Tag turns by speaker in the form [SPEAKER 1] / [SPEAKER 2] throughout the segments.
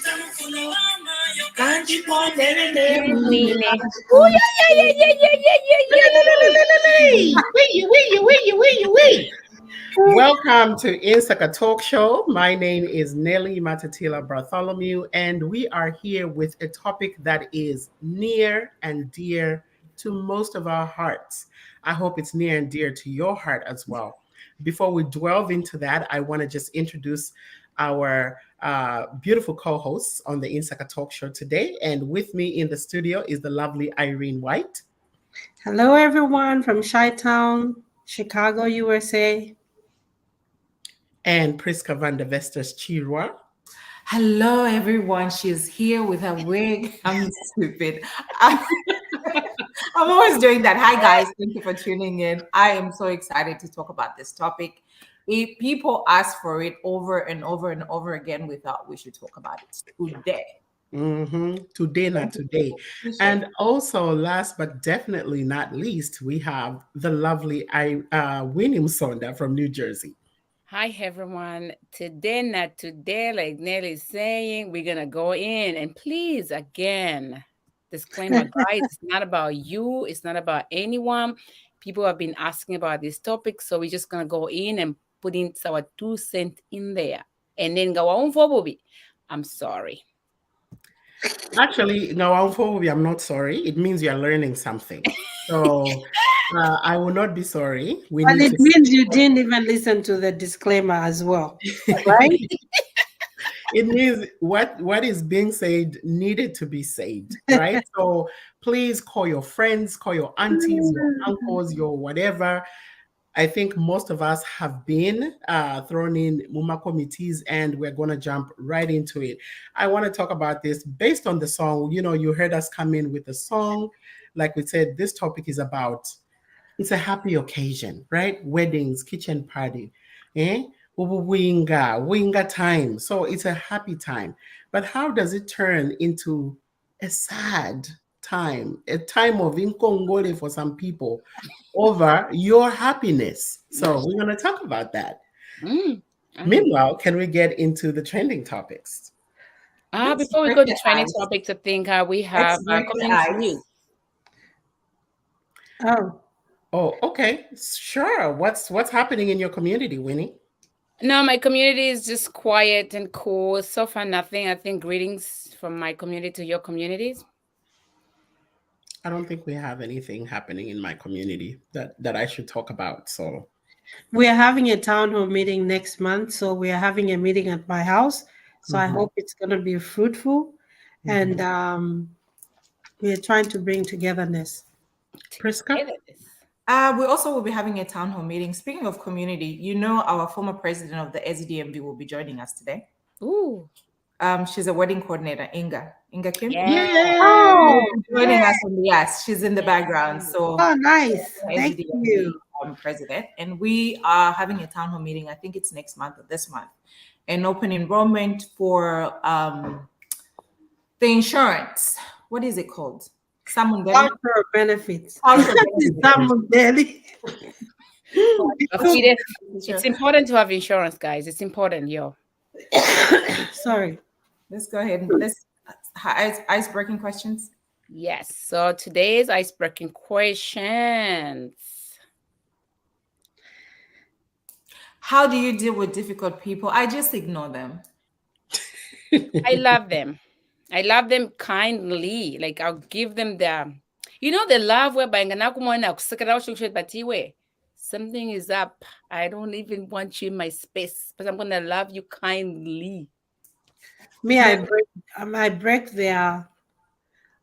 [SPEAKER 1] Welcome to Insaka Talk Show. My name is Nelly Matatila Bartholomew, and we are here with a topic that is near and dear to most of our hearts. I hope it's near and dear to your heart as well. Before we delve into that, I want to just introduce our beautiful co-hosts on the Insaka Talk Show today. And with me in the studio is the lovely Irene White.
[SPEAKER 2] Hello, everyone from Chi-Town, Chicago, USA.
[SPEAKER 1] And Priska van der Vesters Chirwa.
[SPEAKER 3] Hello, everyone. She's here with her wig. I'm stupid. I'm always doing that. Hi, guys. Thank you for tuning in. I am so excited to talk about this topic. If people ask for it over and over and over again, we thought we should talk about it today.
[SPEAKER 1] Today, not today. And also, last but definitely not least, we have the lovely Winnie Sonda from New Jersey.
[SPEAKER 4] Hi, everyone. Today, not today, like Nelly is saying, we're going to go in. And please, again, disclaimer, guys, it's not about you. It's not about anyone. People have been asking about this topic. So we're just going to go in and put in our 2 cents in there. And then go on for Bobby. I'm sorry.
[SPEAKER 1] Actually, no, I'm not sorry. It means you're learning something. So I will not be sorry.
[SPEAKER 2] But it means you didn't even listen to the disclaimer as well, right?
[SPEAKER 1] It means what is being said needed to be said, right? So please call your friends, call your aunties, your uncles, your whatever. I think most of us have been thrown in Muma committees, and we're going to jump right into it. I want to talk about this based on the song. You know, you heard us come in with the song. Like we said, this topic is about, it's a happy occasion, right? Weddings, kitchen party, winga time. So it's a happy time. But how does it turn into a sad time, a time of incongole for some people over your happiness? So we're going to talk about that. Meanwhile, can we get into the trending topics?
[SPEAKER 4] Before we go to trending topics, I think we have community news.
[SPEAKER 1] Oh, okay. Sure. What's happening in your community, Winnie?
[SPEAKER 4] No, my community is just quiet and cool. So far, nothing. I think greetings from my community to your communities.
[SPEAKER 1] I don't think we have anything happening in my community that I should talk about. So
[SPEAKER 2] we are having a town hall meeting next month. So we are having a meeting at my house. So I hope it's going to be fruitful. And we are trying to bring togetherness.
[SPEAKER 1] Priska?
[SPEAKER 3] We also will be having a town hall meeting. Speaking of community, you know, our former president of the SDMV will be joining us today.
[SPEAKER 4] Ooh.
[SPEAKER 3] She's a wedding coordinator, Inga Kim.
[SPEAKER 2] Yeah.
[SPEAKER 3] Joining us on she's in the background. So
[SPEAKER 2] nice. Thank you.
[SPEAKER 3] President. And we are having a town hall meeting. I think it's next month or this month. An open enrollment for the insurance. What is it called?
[SPEAKER 2] Cultural benefits.
[SPEAKER 4] It's important to have insurance, guys. It's important, yo.
[SPEAKER 2] Sorry.
[SPEAKER 3] Let's go ahead and let's ice-breaking questions.
[SPEAKER 4] Yes. So today's ice-breaking questions.
[SPEAKER 3] How do you deal with difficult people? I just ignore them.
[SPEAKER 4] I love them. I love them kindly. Like, I'll give them the love whereby something is up. I don't even want you in my space, but I'm going to love you kindly.
[SPEAKER 2] Me, I break their,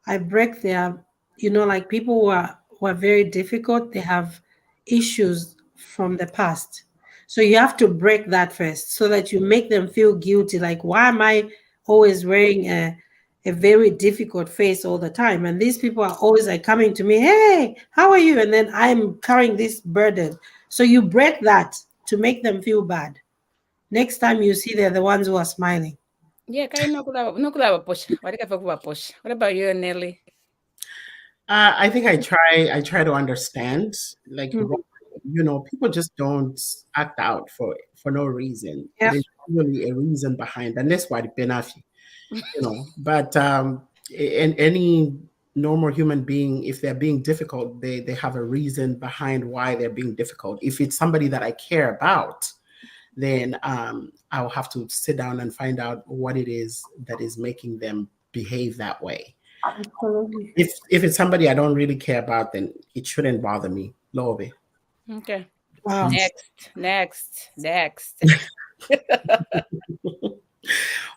[SPEAKER 2] like people who are very difficult, they have issues from the past. So you have to break that first so that you make them feel guilty. Like, why am I always wearing a very difficult face all the time? And these people are always like coming to me, hey, how are you? And then I'm carrying this burden. So you break that to make them feel bad. Next time you see they're the ones who are smiling.
[SPEAKER 4] Yeah, what about you, Nelly?
[SPEAKER 1] I think I try to understand, like, people just don't act out for no reason.
[SPEAKER 2] Yeah.
[SPEAKER 1] There's usually a reason behind, and that's why the benafi. But and any normal human being, if they're being difficult, they have a reason behind why they're being difficult. If it's somebody that I care about, then I'll have to sit down and find out what it is that is making them behave that way.
[SPEAKER 2] Absolutely.
[SPEAKER 1] If it's somebody I don't really care about, then it shouldn't bother me. Lobe.
[SPEAKER 4] Okay.
[SPEAKER 2] Wow.
[SPEAKER 4] Next.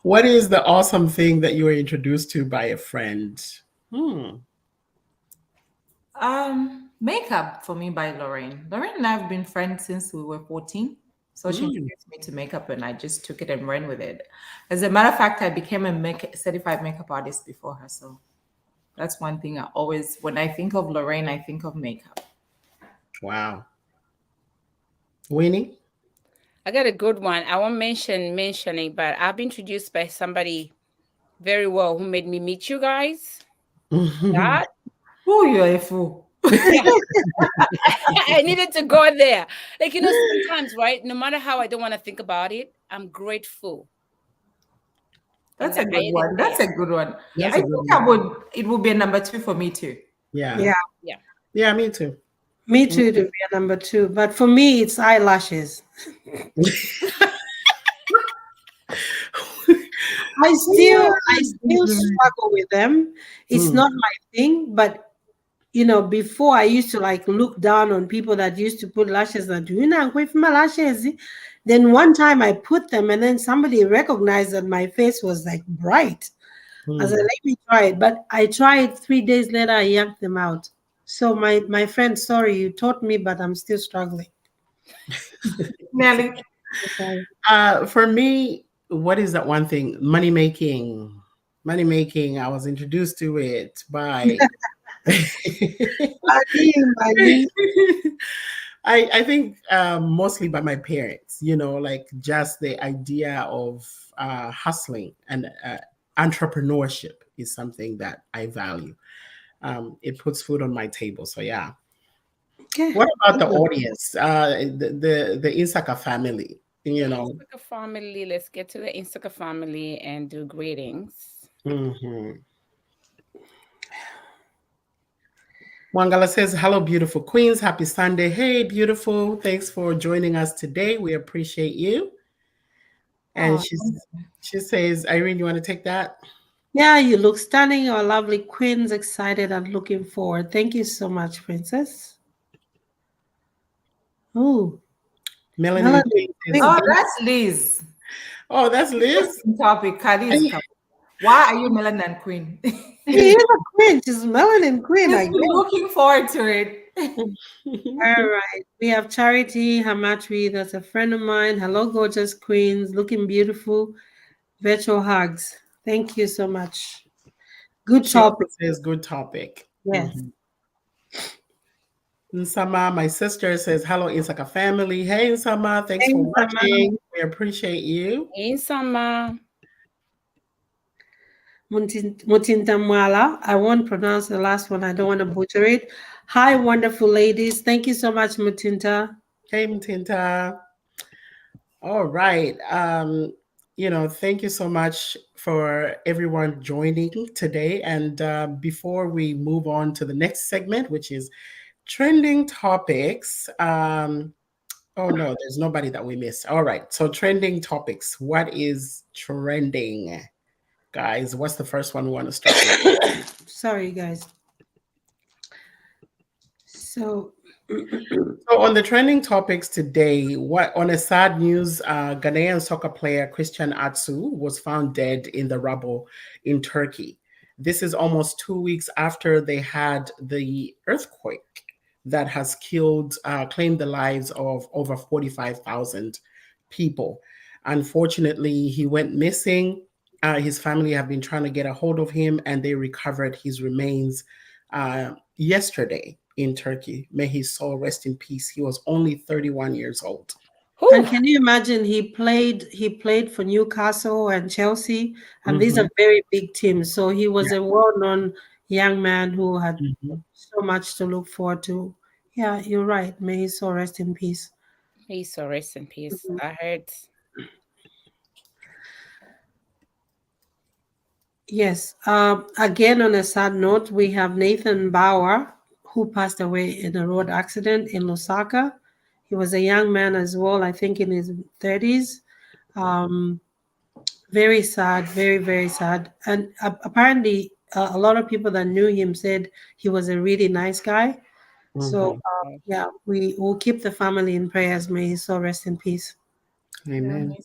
[SPEAKER 1] What is the awesome thing that you were introduced to by a friend?
[SPEAKER 3] Makeup for me by Lorraine. Lorraine and I have been friends since we were 14. So she introduced me to makeup and I just took it and ran with it. As a matter of fact, I became a certified makeup artist before her. So that's one thing I always, when I think of Lorraine, I think of makeup.
[SPEAKER 1] Wow. Winnie?
[SPEAKER 4] I got a good one. I won't mention it, but I've been introduced by somebody very well who made me meet you guys. That?
[SPEAKER 3] Oh, you're a fool.
[SPEAKER 4] I needed to go there. Like, sometimes, right? No matter how I don't want to think about it, I'm grateful.
[SPEAKER 3] That's a good one. That's a good one.
[SPEAKER 1] That's
[SPEAKER 3] I
[SPEAKER 1] a good
[SPEAKER 3] think
[SPEAKER 1] one.
[SPEAKER 3] it would be a number 2 for me too.
[SPEAKER 1] Yeah, me too.
[SPEAKER 2] Me too to be a number 2. But for me, it's eyelashes. I still struggle with them. It's not my thing, but before I used to like look down on people that used to put lashes and do you know with my lashes. Then one time I put them and then somebody recognized that my face was like bright. I said, let me try it. But I tried 3 days later, I yanked them out. So my friend, sorry, you taught me, but I'm still struggling.
[SPEAKER 3] Nelly.
[SPEAKER 1] For me, what is that one thing? Money making. I was introduced to it by I think mostly by my parents, like just the idea of hustling and entrepreneurship is something that I value. It puts food on my table. So yeah.
[SPEAKER 2] Okay.
[SPEAKER 1] What about the audience? The Insaka family,
[SPEAKER 4] Insaka family. Let's get to the Insaka family and do greetings.
[SPEAKER 1] Wangala says, hello, beautiful queens. Happy Sunday. Hey, beautiful. Thanks for joining us today. We appreciate you. And she says, Irene, you want to take that?
[SPEAKER 2] Yeah, you look stunning. Our lovely queens, excited and looking forward. Thank you so much, Princess. Oh,
[SPEAKER 1] Melanie.
[SPEAKER 3] Oh, that's Liz.
[SPEAKER 1] Oh, that's Liz?
[SPEAKER 3] Topic. Why are you Melanin Queen?
[SPEAKER 2] She is a queen. She's Melanin Queen. I'm
[SPEAKER 3] looking forward to it.
[SPEAKER 2] All right. We have Charity Hamatri. That's a friend of mine. Hello, gorgeous queens. Looking beautiful. Virtual hugs. Thank you so much. Good topic.
[SPEAKER 1] Says good topic.
[SPEAKER 2] Yes.
[SPEAKER 1] Nsama, my sister, says, hello, Insaka family. Hey, Nsama, thanks for watching. We appreciate you.
[SPEAKER 4] Insama.
[SPEAKER 2] Mutintamwala. I won't pronounce the last one. I don't want to butcher it. Hi, wonderful ladies. Thank you so much, Mutinta.
[SPEAKER 1] Hey, Mutinta. All right. Thank you so much for everyone joining today. And before we move on to the next segment, which is trending topics. Oh no, there's nobody that we missed. All right. So trending topics. What is trending? Guys, what's the first one we want to start with?
[SPEAKER 2] Sorry, guys. So
[SPEAKER 1] on the trending topics today, on a sad news, Ghanaian soccer player Christian Atsu was found dead in the rubble in Turkey. This is almost 2 weeks after they had the earthquake that has claimed the lives of over 45,000 people. Unfortunately, he went missing. His family have been trying to get a hold of him, and they recovered his remains yesterday in Turkey. May his soul rest in peace. He was only 31 years old.
[SPEAKER 2] And can you imagine he played for Newcastle and Chelsea, and these are very big teams. So he was a well-known young man who had so much to look forward to. Yeah, you're right. May his soul rest in peace.
[SPEAKER 4] May his soul rest in peace. I heard.
[SPEAKER 2] Yes. Again, on a sad note, we have Nathan Bauer, who passed away in a road accident in Lusaka. He was a young man as well, I think in his 30s. Um, Very sad, very, very sad. And apparently, a lot of people that knew him said he was a really nice guy. So,
[SPEAKER 1] Mhm.
[SPEAKER 2] yeah, we will keep the family in prayers. May his soul rest in peace.
[SPEAKER 3] Yeah,
[SPEAKER 1] Amen.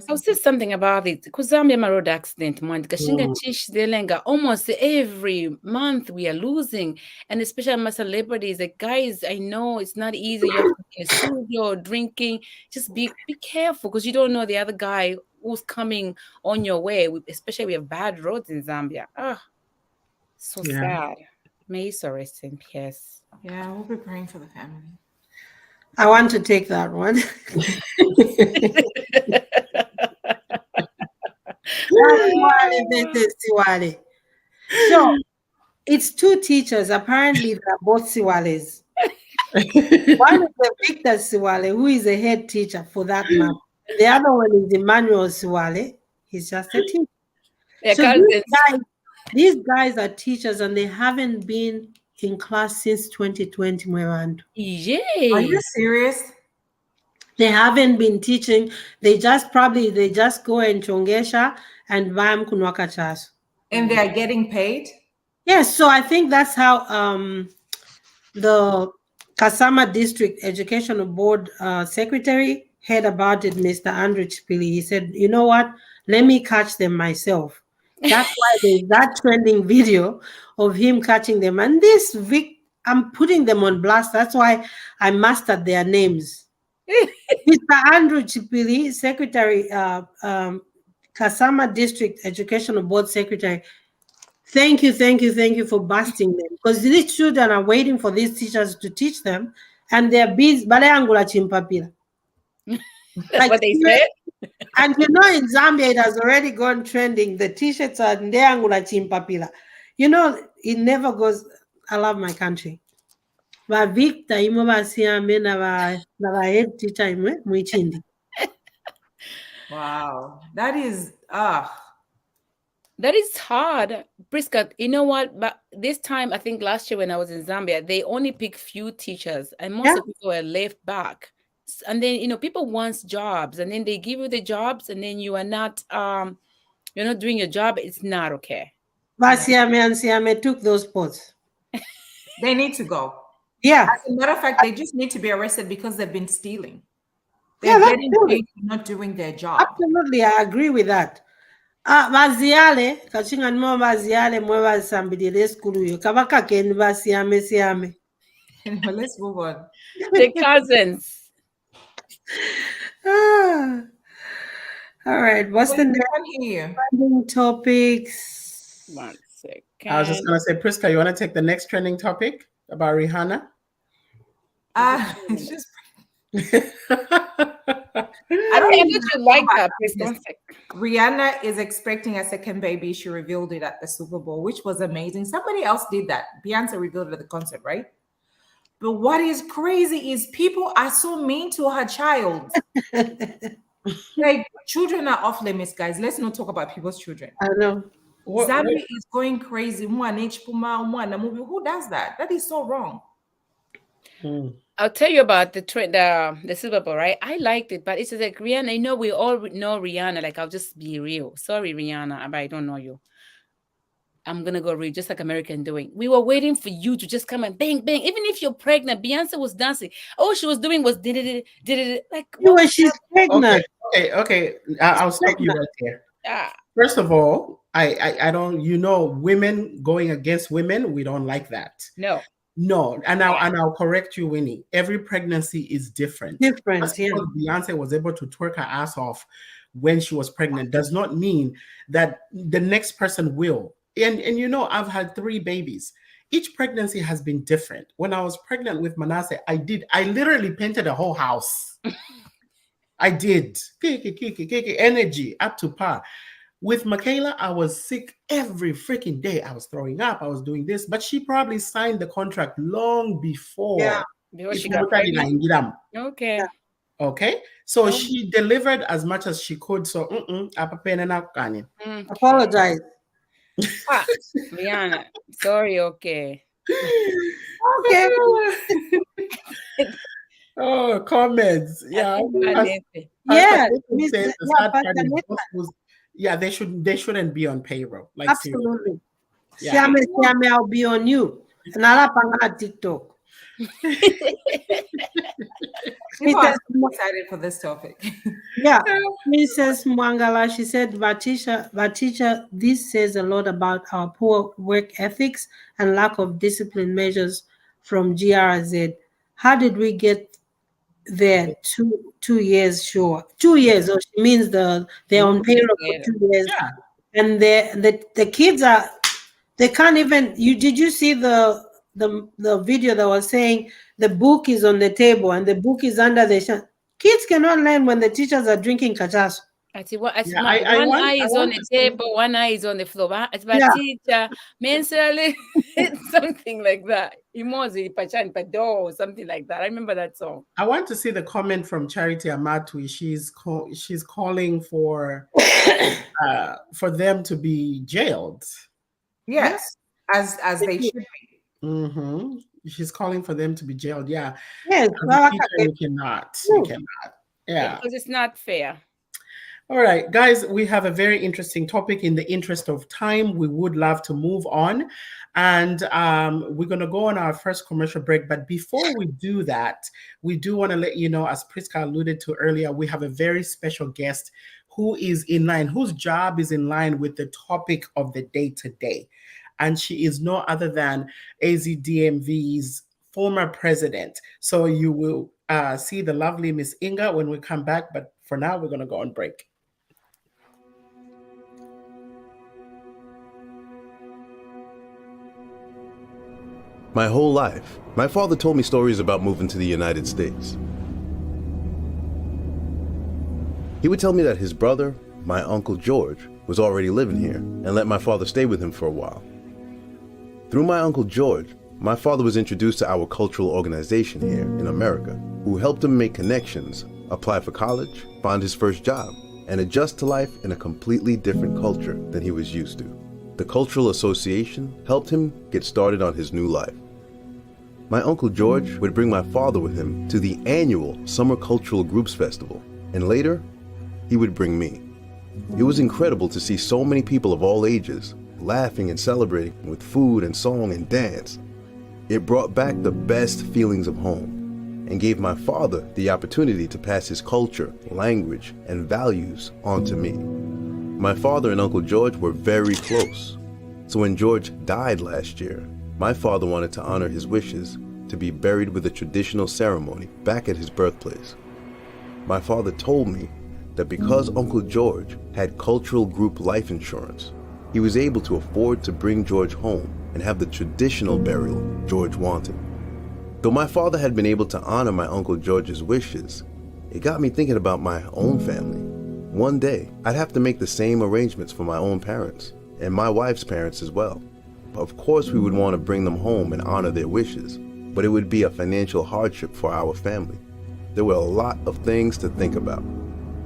[SPEAKER 4] I'll say something about it. Kuzambia ma road accident, man. Kashinga
[SPEAKER 1] Mm.
[SPEAKER 4] chish delenga. Almost every month we are losing, and especially my celebrities. Like guys, I know it's not easy. You have to be in a studio drinking. Just be careful because you don't know the other guy who's coming on your way. Especially we have bad roads in Zambia. Ah, so
[SPEAKER 1] Yeah.
[SPEAKER 4] sad. May so rest in peace.
[SPEAKER 3] Yeah, we'll be praying for the family.
[SPEAKER 2] I want to take that one. So, it's two teachers. Apparently, they're both Siwales. One is the Victor Siwale, who is a head teacher for that month. The other one is Emmanuel Siwale. He's just a teacher.
[SPEAKER 4] Yeah,
[SPEAKER 2] So
[SPEAKER 4] cousins.
[SPEAKER 2] these guys are teachers and they haven't been in class since 2020, Mwevandu.
[SPEAKER 3] Are
[SPEAKER 4] Yay.
[SPEAKER 3] you serious?
[SPEAKER 2] They haven't been teaching. They just go and chongesha and bam kunwaka chasu.
[SPEAKER 3] And they are getting paid?
[SPEAKER 2] Yes, so I think that's how the Kasama District Educational Board Secretary heard about it, Mr. Andrew Chipili. He said, you know what? Let me catch them myself. That's why there's that trending video of him catching them. And this Vic, I'm putting them on blast. That's why I mastered their names. Mr. Andrew Chipili, Secretary, Kasama District Educational Board Secretary. Thank you for busting them. Because these children are waiting for these teachers to teach them, and they're busy. Baleangula chimpapila.
[SPEAKER 4] That's what they said.
[SPEAKER 2] And you know, in Zambia, it has already gone trending. The t-shirts are ndeangula chimpapila. You know, it never goes. I love my country. But Victor, imo basiame na head teacher imwe muichindi.
[SPEAKER 3] Wow. That is
[SPEAKER 4] That is hard. Priska, you know what? But this time, I think last year when I was in Zambia, they only pick few teachers and most of people are left back. And then, you know, people want jobs and then they give you the jobs and then you are not you're not doing your job. It's not okay.
[SPEAKER 2] Basiame and Siame took those spots.
[SPEAKER 3] they need to go.
[SPEAKER 2] Yeah.
[SPEAKER 3] As a matter of fact, they just need to be arrested because they've been stealing. They're getting paid for not doing their job.
[SPEAKER 2] Absolutely, I agree with that. Baziale, kachinga nimo baziale mwe basambidile skulu yo. Kabaka ken siame.
[SPEAKER 3] Anyway, let's move on.
[SPEAKER 4] The cousins.
[SPEAKER 2] All right, what's the next trending topics?
[SPEAKER 4] 1 second.
[SPEAKER 1] I was just gonna say, Priska, you want to take the next trending topic about Rihanna?
[SPEAKER 3] It's just
[SPEAKER 4] I don't think you like that. Priska.
[SPEAKER 3] Rihanna is expecting a second baby. She revealed it at the Super Bowl, which was amazing. Somebody else did that. Beyonce revealed it at the concert, right? But what is crazy is people are so mean to her child. Like, children are off limits, guys. Let's not talk about people's children.
[SPEAKER 2] I know.
[SPEAKER 3] Zambia is going crazy. Who does that? That is so wrong.
[SPEAKER 4] I'll tell you about the Super Bowl, right? I liked it, but it's just like Rihanna. I know we all know Rihanna. Like, I'll just be real. Sorry, Rihanna, but I don't know you. I'm gonna go real, just like American doing. We were waiting for you to just come and bang, bang. Even if you're pregnant, Beyonce was dancing. All she was doing was did it. Like,
[SPEAKER 2] well, she's pregnant.
[SPEAKER 1] Okay. I'll stop you right there. First of all, I don't. You know, women going against women, we don't like that. No, and I'll correct you, Winnie. Every pregnancy is different.
[SPEAKER 2] Yeah.
[SPEAKER 1] Beyonce was able to twerk her ass off when she was pregnant does not mean that the next person will. And you know, I've had 3 babies. Each pregnancy has been different. When I was pregnant with Manasseh, I literally painted a whole house. I did. Energy up to par. With Michaela, I was sick every freaking day. I was throwing up. I was doing this, but she probably signed the contract long before.
[SPEAKER 2] Yeah.
[SPEAKER 4] Before she got pregnant. Okay.
[SPEAKER 2] Yeah.
[SPEAKER 1] Okay. So she delivered as much as she could. So
[SPEAKER 2] Apologize.
[SPEAKER 4] Rihanna, sorry, okay.
[SPEAKER 2] Okay.
[SPEAKER 1] Oh, comments. Yeah.
[SPEAKER 2] Yeah,
[SPEAKER 1] Pastor says the sad part
[SPEAKER 2] Pastor
[SPEAKER 1] is
[SPEAKER 2] Nathan.
[SPEAKER 1] those who's, yeah, they shouldn't be on payroll. Like seriously.
[SPEAKER 2] Absolutely.
[SPEAKER 1] Yeah.
[SPEAKER 2] Siame, I'll be on you. Nala pangana TikTok.
[SPEAKER 3] People are so excited for this topic.
[SPEAKER 2] Yeah, Mrs. Mwangala, she said, Vatisha, this says a lot about our poor work ethics and lack of discipline measures from GRZ. How did we get there 2 years short? 2 years, or she means they're on payroll for 2 years.
[SPEAKER 1] Yeah.
[SPEAKER 2] And the kids they can't even, did you see the video that was saying the book is on the table and the book is under the kids cannot learn when the teachers are drinking cachaça.
[SPEAKER 4] One
[SPEAKER 1] want-
[SPEAKER 4] eye is
[SPEAKER 1] I
[SPEAKER 4] on
[SPEAKER 1] want
[SPEAKER 4] the
[SPEAKER 1] to say-
[SPEAKER 4] table, one eye is on the floor. It's my
[SPEAKER 2] Yeah.
[SPEAKER 4] teacher, mentally, something like that. Emoji, pachan, pado, something like that. I remember that song.
[SPEAKER 1] I want to see the comment from Charity Amatui. She's calling for them to be jailed.
[SPEAKER 3] Yes, as they should be.
[SPEAKER 1] Mm-hmm. She's calling for them to be jailed. Yeah.
[SPEAKER 2] Yes,
[SPEAKER 1] As a teacher, you cannot. You cannot. Yeah.
[SPEAKER 4] Because it's not fair.
[SPEAKER 1] All right, guys, we have a very interesting topic. In the interest of time, we would love to move on. And we're going to go on our first commercial break. But before we do that, we do want to let you know, as Priska alluded to earlier, we have a very special guest who is in line, whose job is in line with the topic of the day today. And she is no other than AZDMV's former president. So you will see the lovely Miss Inga when we come back. But for now, we're going to go on break.
[SPEAKER 5] My whole life, my father told me stories about moving to the United States. He would tell me that his brother, my Uncle George, was already living here and let my father stay with him for a while. Through my Uncle George, my father was introduced to our cultural organization here in America, who helped him make connections, apply for college, find his first job, and adjust to life in a completely different culture than he was used to. The Cultural Association helped him get started on his new life. My Uncle George would bring my father with him to the annual Summer Cultural Groups Festival, and later, he would bring me. It was incredible to see so many people of all ages laughing and celebrating with food and song and dance. It brought back the best feelings of home and gave my father the opportunity to pass his culture, language, and values on to me. My father and Uncle George were very close, so when George died last year, my father wanted to honor his wishes to be buried with a traditional ceremony back at his birthplace. My father told me that because Uncle George had cultural group life insurance, he was able to afford to bring George home and have the traditional burial George wanted. Though my father had been able to honor my Uncle George's wishes, it got me thinking about my own family. One day, I'd have to make the same arrangements for my own parents and my wife's parents as well. Of course, we would want to bring them home and honor their wishes, but it would be a financial hardship for our family. There were a lot of things to think about,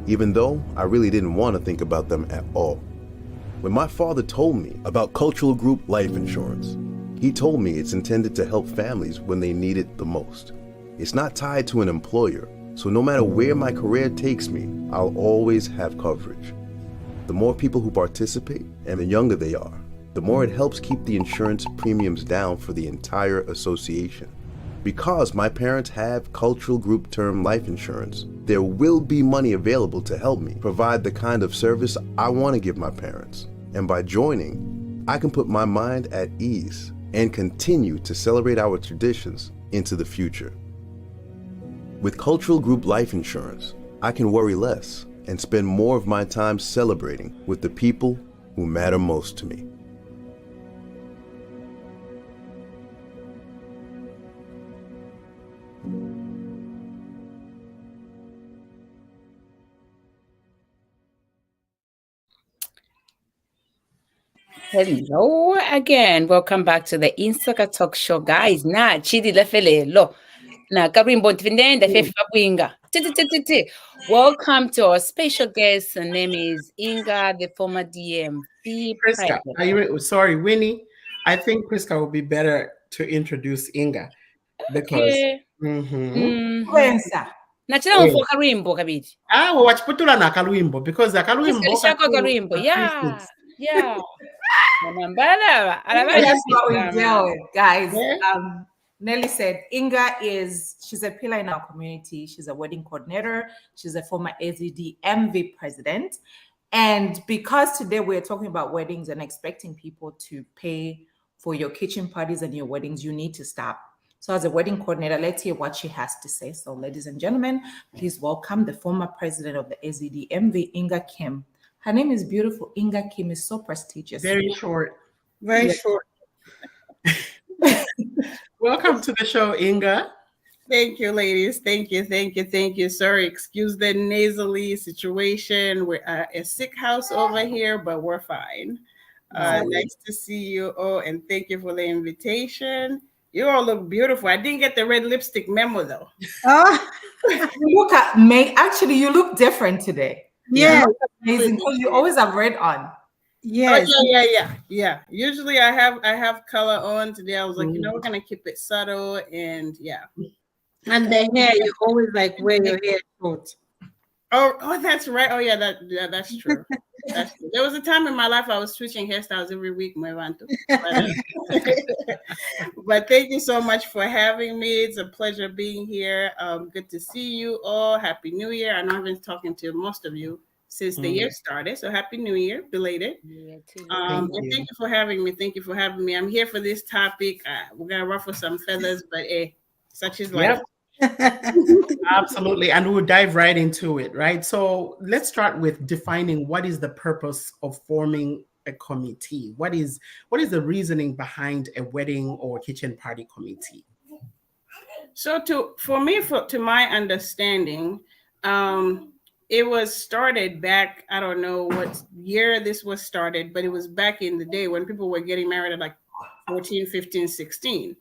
[SPEAKER 5] even though I really didn't want to think about them at all. When my father told me about cultural group life insurance, he told me it's intended to help families when they need it the most. It's not tied to an employer, so no matter where my career takes me, I'll always have coverage. The more people who participate and the younger they are, the more it helps keep the insurance premiums down for the entire association. Because my parents have cultural group term life insurance, there will be money available to help me provide the kind of service I want to give my parents. And by joining, I can put my mind at ease and continue to celebrate our traditions into the future. With cultural group life insurance, I can worry less and spend more of my time celebrating with the people who matter most to me.
[SPEAKER 4] Hello again. Welcome back to the Insaka Talk Show, guys. Na chidi lefele lo na karimbo tifindenda fefa bwinga. Welcome to our special guest. Her name is Inga, the former DMV
[SPEAKER 1] Priska,
[SPEAKER 4] president.
[SPEAKER 1] are you sorry, Winnie? I think Priska would be better to introduce Inga because
[SPEAKER 4] Okay.
[SPEAKER 1] mhm.
[SPEAKER 3] Influencer.
[SPEAKER 4] Nachela
[SPEAKER 1] Eh,
[SPEAKER 4] mfo karimbo kabili.
[SPEAKER 1] wachiputula na kalwimbo because akalwimbo
[SPEAKER 4] Isikalisha karimbo. Yeah. Yeah. Manambala.
[SPEAKER 3] That's what we deal with, guys.
[SPEAKER 1] Yeah.
[SPEAKER 3] Nelly said Inga she's a pillar in our community. She's a wedding coordinator. She's a former AZD MV president. And because today we're talking about weddings and expecting people to pay for your kitchen parties and your weddings, you need to stop. So as a wedding coordinator, let's hear what she has to say. So ladies and gentlemen, please welcome the former president of the AZD MV, Inga Kim. Her name is beautiful. Inga Kim is so prestigious.
[SPEAKER 1] Very short.
[SPEAKER 2] Very short.
[SPEAKER 1] Welcome to the show, Inga.
[SPEAKER 6] Thank you, ladies. Thank you. Sorry, excuse the nasally situation. We're at a sick house over here, but we're fine. Nice to see you all, and thank you for the invitation. You all look beautiful. I didn't get the red lipstick memo though.
[SPEAKER 3] Look at me. Actually, you look different today.
[SPEAKER 2] Yeah.
[SPEAKER 3] Amazing. Because you always have red on.
[SPEAKER 2] Yes.
[SPEAKER 6] Oh, yeah. Usually I have color on. Today I was like, we're gonna keep it subtle, and yeah.
[SPEAKER 2] And the hair, you always like wear your hair short.
[SPEAKER 6] Oh, that's right. Oh, yeah, that's true. That's true. There was a time in my life I was switching hairstyles every week, but thank you so much for having me. It's a pleasure being here. Good to see you all. Happy New Year. I know I've been talking to most of you since the year started, so Happy New Year, belated. And thank you for having me. I'm here for this topic. We're gonna ruffle some feathers, but such is life.
[SPEAKER 1] Absolutely. And we'll dive right into it, right? So let's start with defining what is the purpose of forming a committee. What is the reasoning behind a wedding or kitchen party committee?
[SPEAKER 6] So to my understanding, it was started back, I don't know what year this was started, but it was back in the day when people were getting married at like 14, 15, 16.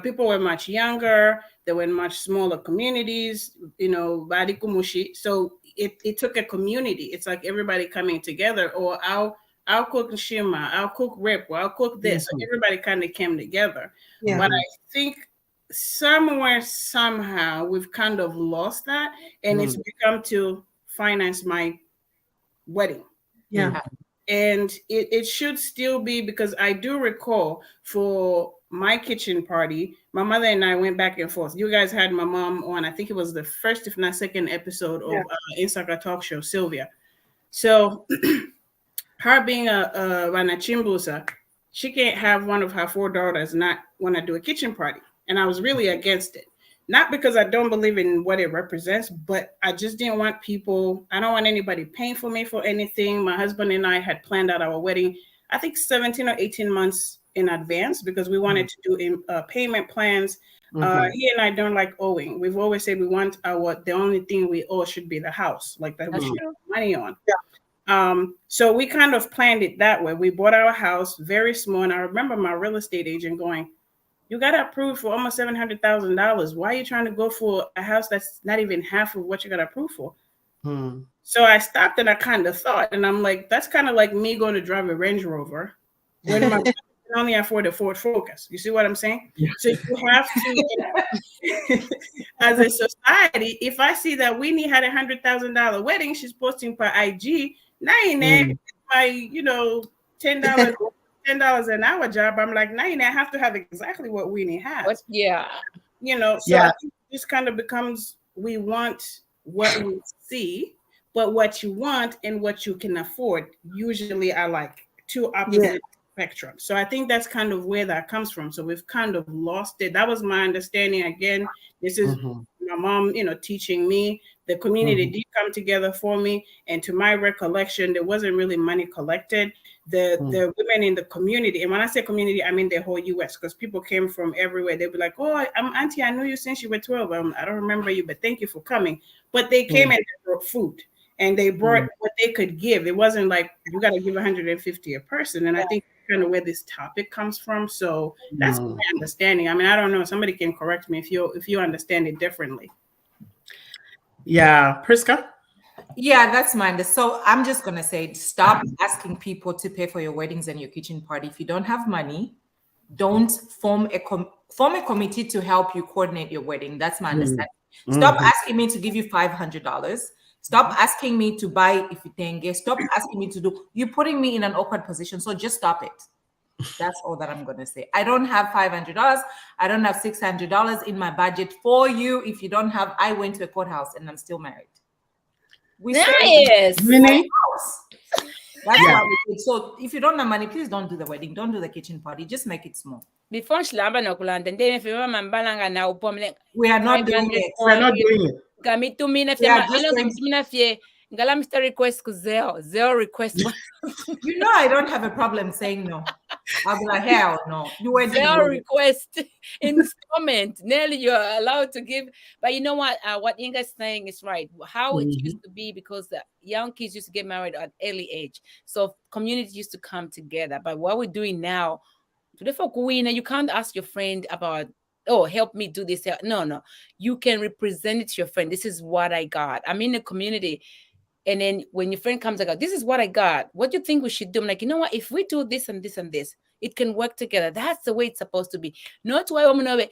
[SPEAKER 6] People were much younger. They were in much smaller communities, Barikumushi. So it took a community. It's like everybody coming together, or I'll cook Nshima, I'll cook rip, or I'll cook this. So everybody kind of came together.
[SPEAKER 2] Yeah.
[SPEAKER 6] But I think somehow we've kind of lost that, and it's become to finance my wedding.
[SPEAKER 2] Yeah.
[SPEAKER 6] And it should still be, because I do recall for my kitchen party, my mother and I went back and forth. You guys had my mom on, I think it was the first, if not second episode of Insaka Talk Show, Sylvia. So her being a Wanachimbusa, she can't have one of her 4 daughters not want to do a kitchen party. And I was really against it. Not because I don't believe in what it represents, but I just didn't want I don't want anybody paying for me for anything. My husband and I had planned out our wedding, I think 17 or 18 months in advance, because we wanted to do payment plans. He and I don't like owing. We've always said we want the only thing we owe should be the house, like that we should have money on. Yeah. So we kind of planned it that way. We bought our house very small. And I remember my real estate agent going, "You got approved for almost $700,000. Why are you trying to go for a house that's not even half of what you got approved for?" So I stopped and I kind of thought, and I'm like, that's kind of like me going to drive a Range Rover when my can only afford a Ford Focus. You see what I'm saying? Yeah. So you have to, as a society, if I see that Winnie had $100,000 wedding, she's posting per IG, my $10 an hour job. I'm like, I have to have exactly what Winnie has. So I think this kind of becomes, we want what we see, but what you want and what you can afford usually are like two opposite spectrums. So I think that's kind of where that comes from. So we've kind of lost it. That was my understanding. Again, this is my mom, teaching me. The community did come together for me, and to my recollection, there wasn't really money collected. The women in the community, and when I say community, I mean the whole U.S., because people came from everywhere. They'd be like, "Oh, I'm Auntie, I knew you since you were 12. I don't remember you, but thank you for coming." But they came and they brought food, and they brought what they could give. It wasn't like you got to give 150 a person. And I think kind of where this topic comes from. So that's my understanding. I mean, I don't know. Somebody can correct me if you understand it differently.
[SPEAKER 1] Yeah, Priska?
[SPEAKER 3] Yeah, that's mine. So I'm just gonna say, stop asking people to pay for your weddings and your kitchen party. If you don't have money, don't form a committee to help you coordinate your wedding. That's my understanding. Stop asking me to give you $500. Stop asking me to buy if you think. Stop asking me to do. You're putting me in an awkward position. So just stop it. That's all that I'm gonna say. I don't have $500. I don't have $600 in my budget for you. If you don't have, I went to a courthouse and I'm still married.
[SPEAKER 4] Nice.
[SPEAKER 1] Really?
[SPEAKER 3] That's why we did. So if you don't have money, please don't do the wedding. Don't do the kitchen party. Just make it small.
[SPEAKER 4] Before Shlamba Nokulanda, and then if you remember now,
[SPEAKER 3] we are not doing it.
[SPEAKER 1] We're not doing it.
[SPEAKER 4] Kami to me na
[SPEAKER 3] We are
[SPEAKER 4] fie,
[SPEAKER 3] just
[SPEAKER 4] ano
[SPEAKER 3] going-
[SPEAKER 4] kami na fie, ngala Mr. Request ko zero request.
[SPEAKER 3] You know I don't have a problem saying no. I'll be like, hell no. You were
[SPEAKER 4] Zero request installment. Nelly, you're allowed to give. But you know what? What Inga's saying is right. How it used to be, because the young kids used to get married at early age. So communities used to come together. But what we're doing now, you can't ask your friend about, oh, help me do this. No. You can represent it to your friend. This is what I got. I'm in a community. And then when your friend comes, like, this is what I got. What do you think we should do? I'm like, you know what? If we do this and this and this, it can work together. That's the way it's supposed to be. Not why I'm not like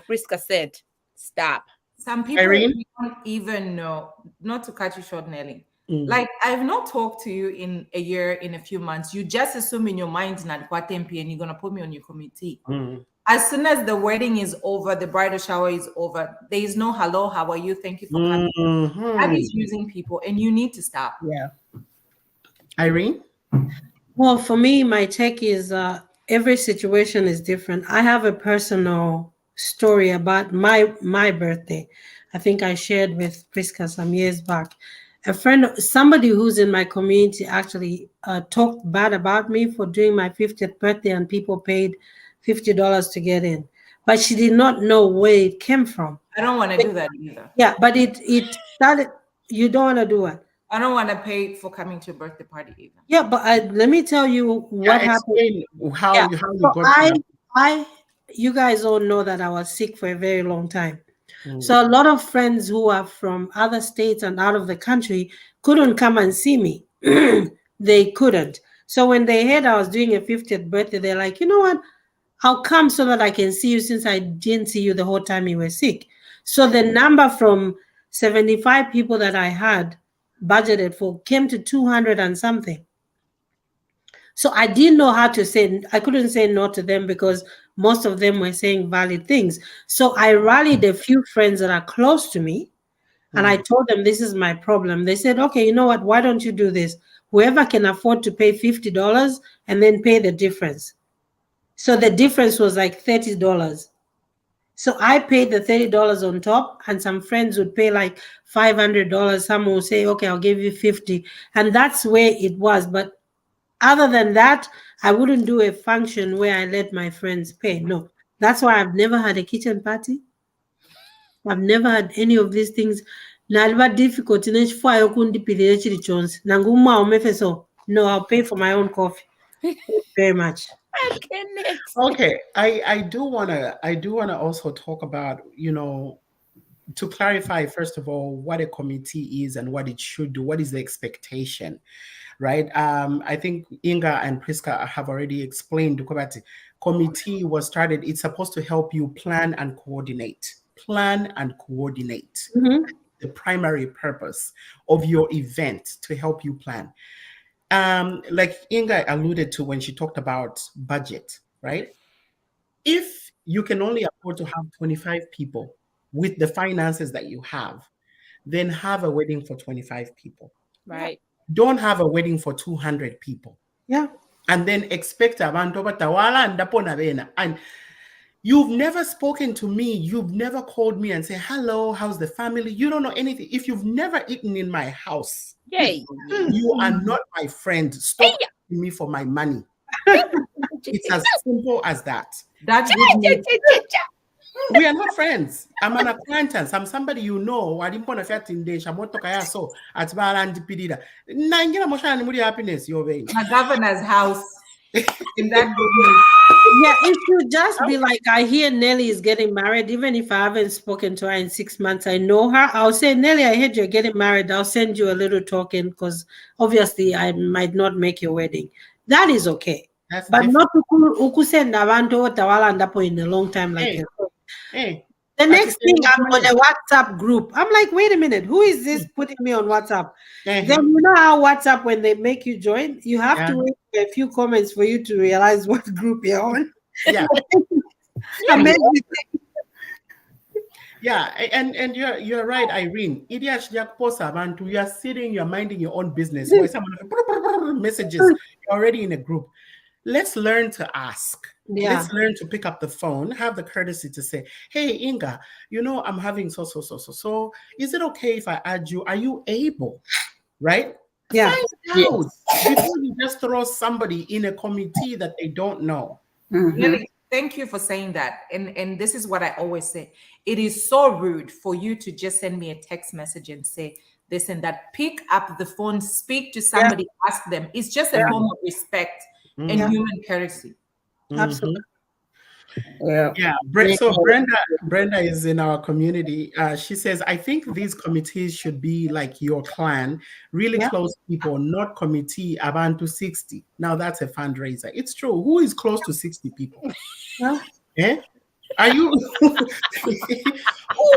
[SPEAKER 4] Priska said, stop.
[SPEAKER 3] Some people
[SPEAKER 1] Irene?
[SPEAKER 3] don't even know, not to cut you short, Nelly. Like, I've not talked to you in a year, in a few months. You just assume in your mind that and you're gonna put me on your committee. As soon as the wedding is over, the bridal shower is over, there is no hello, how are you? Thank you for coming. That is using people, and you need to stop.
[SPEAKER 1] Yeah. Irene?
[SPEAKER 2] Well, for me, my take is every situation is different. I have a personal story about my birthday. I think I shared with Priska some years back. A friend, somebody who's in my community, actually talked bad about me for doing my 50th birthday, and people paid $50 to get in. But she did not know where it came from.
[SPEAKER 3] I don't want to do that either.
[SPEAKER 2] Yeah, but it started. You don't want to do it.
[SPEAKER 3] I don't want to pay for coming to a birthday party either.
[SPEAKER 2] Yeah, but let me tell you what happened.
[SPEAKER 1] How
[SPEAKER 2] Yeah.
[SPEAKER 1] you
[SPEAKER 2] So
[SPEAKER 1] got
[SPEAKER 2] you guys all know that I was sick for a very long time. So a lot of friends who are from other states and out of the country couldn't come and see me. They couldn't. So when they heard I was doing a 50th birthday, they're like, you know what? I'll come so that I can see you, since I didn't see you the whole time you were sick. So the number from 75 people that I had budgeted for came to 200 and something. So I didn't know how to say, I couldn't say no to them because most of them were saying valid things. So I rallied a few friends that are close to me, and I told them, this is my problem. They said, okay, you know what? Why don't you do this? Whoever can afford to pay $50 and then pay the difference. So the difference was like $30. So I paid the $30 on top, and some friends would pay like $500. Some will say, okay, I'll give you 50. And that's where it was. But other than that, I wouldn't do a function where I let my friends pay. No, that's why I've never had a kitchen party. I've never had any of these things. No, I'll pay for my own coffee. Thank you very much.
[SPEAKER 1] Okay, I do wanna also talk about, to clarify, first of all, what a committee is and what it should do. What is the expectation, right? I think Inga and Priska have already explained. The committee was started. It's supposed to help you plan and coordinate. The primary purpose of your event, to help you plan. Like Inga alluded to when she talked about budget, right? If you can only afford to have 25 people with the finances that you have, then have a wedding for 25 people.
[SPEAKER 4] Right.
[SPEAKER 1] Don't have a wedding for 200 people.
[SPEAKER 2] Yeah.
[SPEAKER 1] And then expect abantu batawala ndapona bena. And you've never spoken to me. You've never called me and say, hello, how's the family? You don't know anything. If you've never eaten in my house,
[SPEAKER 4] Yay.
[SPEAKER 1] you are not my friend. Stop asking me for my money. It's as simple as that.
[SPEAKER 3] That's good news.
[SPEAKER 1] We are not friends. I'm an acquaintance. I'm somebody you know. I didn't want to fit in there. So at Baland Pidida. Nangina Moshan happiness, your way.
[SPEAKER 3] My governor's house. In that good news.
[SPEAKER 2] Yeah, it should just be like, I hear Nelly is getting married, even if I haven't spoken to her in 6 months. I know her. I'll say, Nelly, I heard you're getting married. I'll send you a little token because obviously I might not make your wedding. That is okay.
[SPEAKER 1] That's
[SPEAKER 2] But
[SPEAKER 1] different.
[SPEAKER 2] not ukusenda abantu tawala ndapo in a long time like
[SPEAKER 1] Hey,
[SPEAKER 2] that.
[SPEAKER 1] hey.
[SPEAKER 2] The next thing,
[SPEAKER 1] Akisema
[SPEAKER 2] I'm on a WhatsApp group. I'm like, wait a minute, who is this putting me on WhatsApp?
[SPEAKER 1] Eh,
[SPEAKER 2] Then you know how WhatsApp, when they make you join, you have
[SPEAKER 1] Yeah.
[SPEAKER 2] to wait for a few comments for you to realize what group you're on.
[SPEAKER 1] Yeah.
[SPEAKER 2] Amazing.
[SPEAKER 1] Yeah, and you're right, Irene. Idiot abantu, you are sitting, you're minding your own business. Why someone messages, you're already in a group. Let's learn to ask.
[SPEAKER 2] Yeah.
[SPEAKER 1] Let's learn to pick up the phone, have the courtesy to say, hey, Inga, I'm having so. Is it okay if I add you? Are you able? Right?
[SPEAKER 2] Yeah.
[SPEAKER 1] Find out before you just throw somebody in a committee that they don't know.
[SPEAKER 3] Really, thank you for saying that. And this is what I always say. It is so rude for you to just send me a text message and say this and that. Pick up the phone, speak to somebody, ask them. It's just a form of respect and human courtesy.
[SPEAKER 2] Absolutely.
[SPEAKER 6] Yeah.
[SPEAKER 1] Yeah. So Brenda is in our community. She says, I think these committees should be like your clan, really close people, not committee Abantu 60. Now that's a fundraiser. It's true. Who is close to 60 people? Eh? Are you who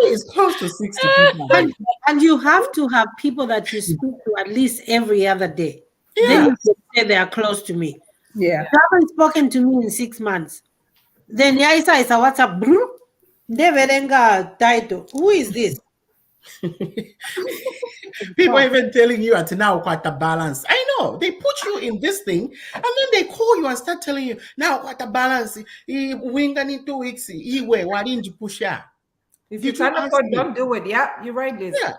[SPEAKER 1] is close to 60 people?
[SPEAKER 2] And you have to have people that you speak to at least every other day.
[SPEAKER 1] Yeah.
[SPEAKER 2] Then you can say they are close to me.
[SPEAKER 6] Yeah.
[SPEAKER 2] If you haven't spoken to me in 6 months, then Yaisa is a WhatsApp group. Deverenga title. Who is this?
[SPEAKER 1] People even telling you at now what the balance. I know they put you in this thing and then they call you and start telling you now what the balance. Winga in 2 weeks. Why didn't you push out?
[SPEAKER 3] If you can't afford, don't do it. Yeah, you're right, Liz.
[SPEAKER 1] Yeah,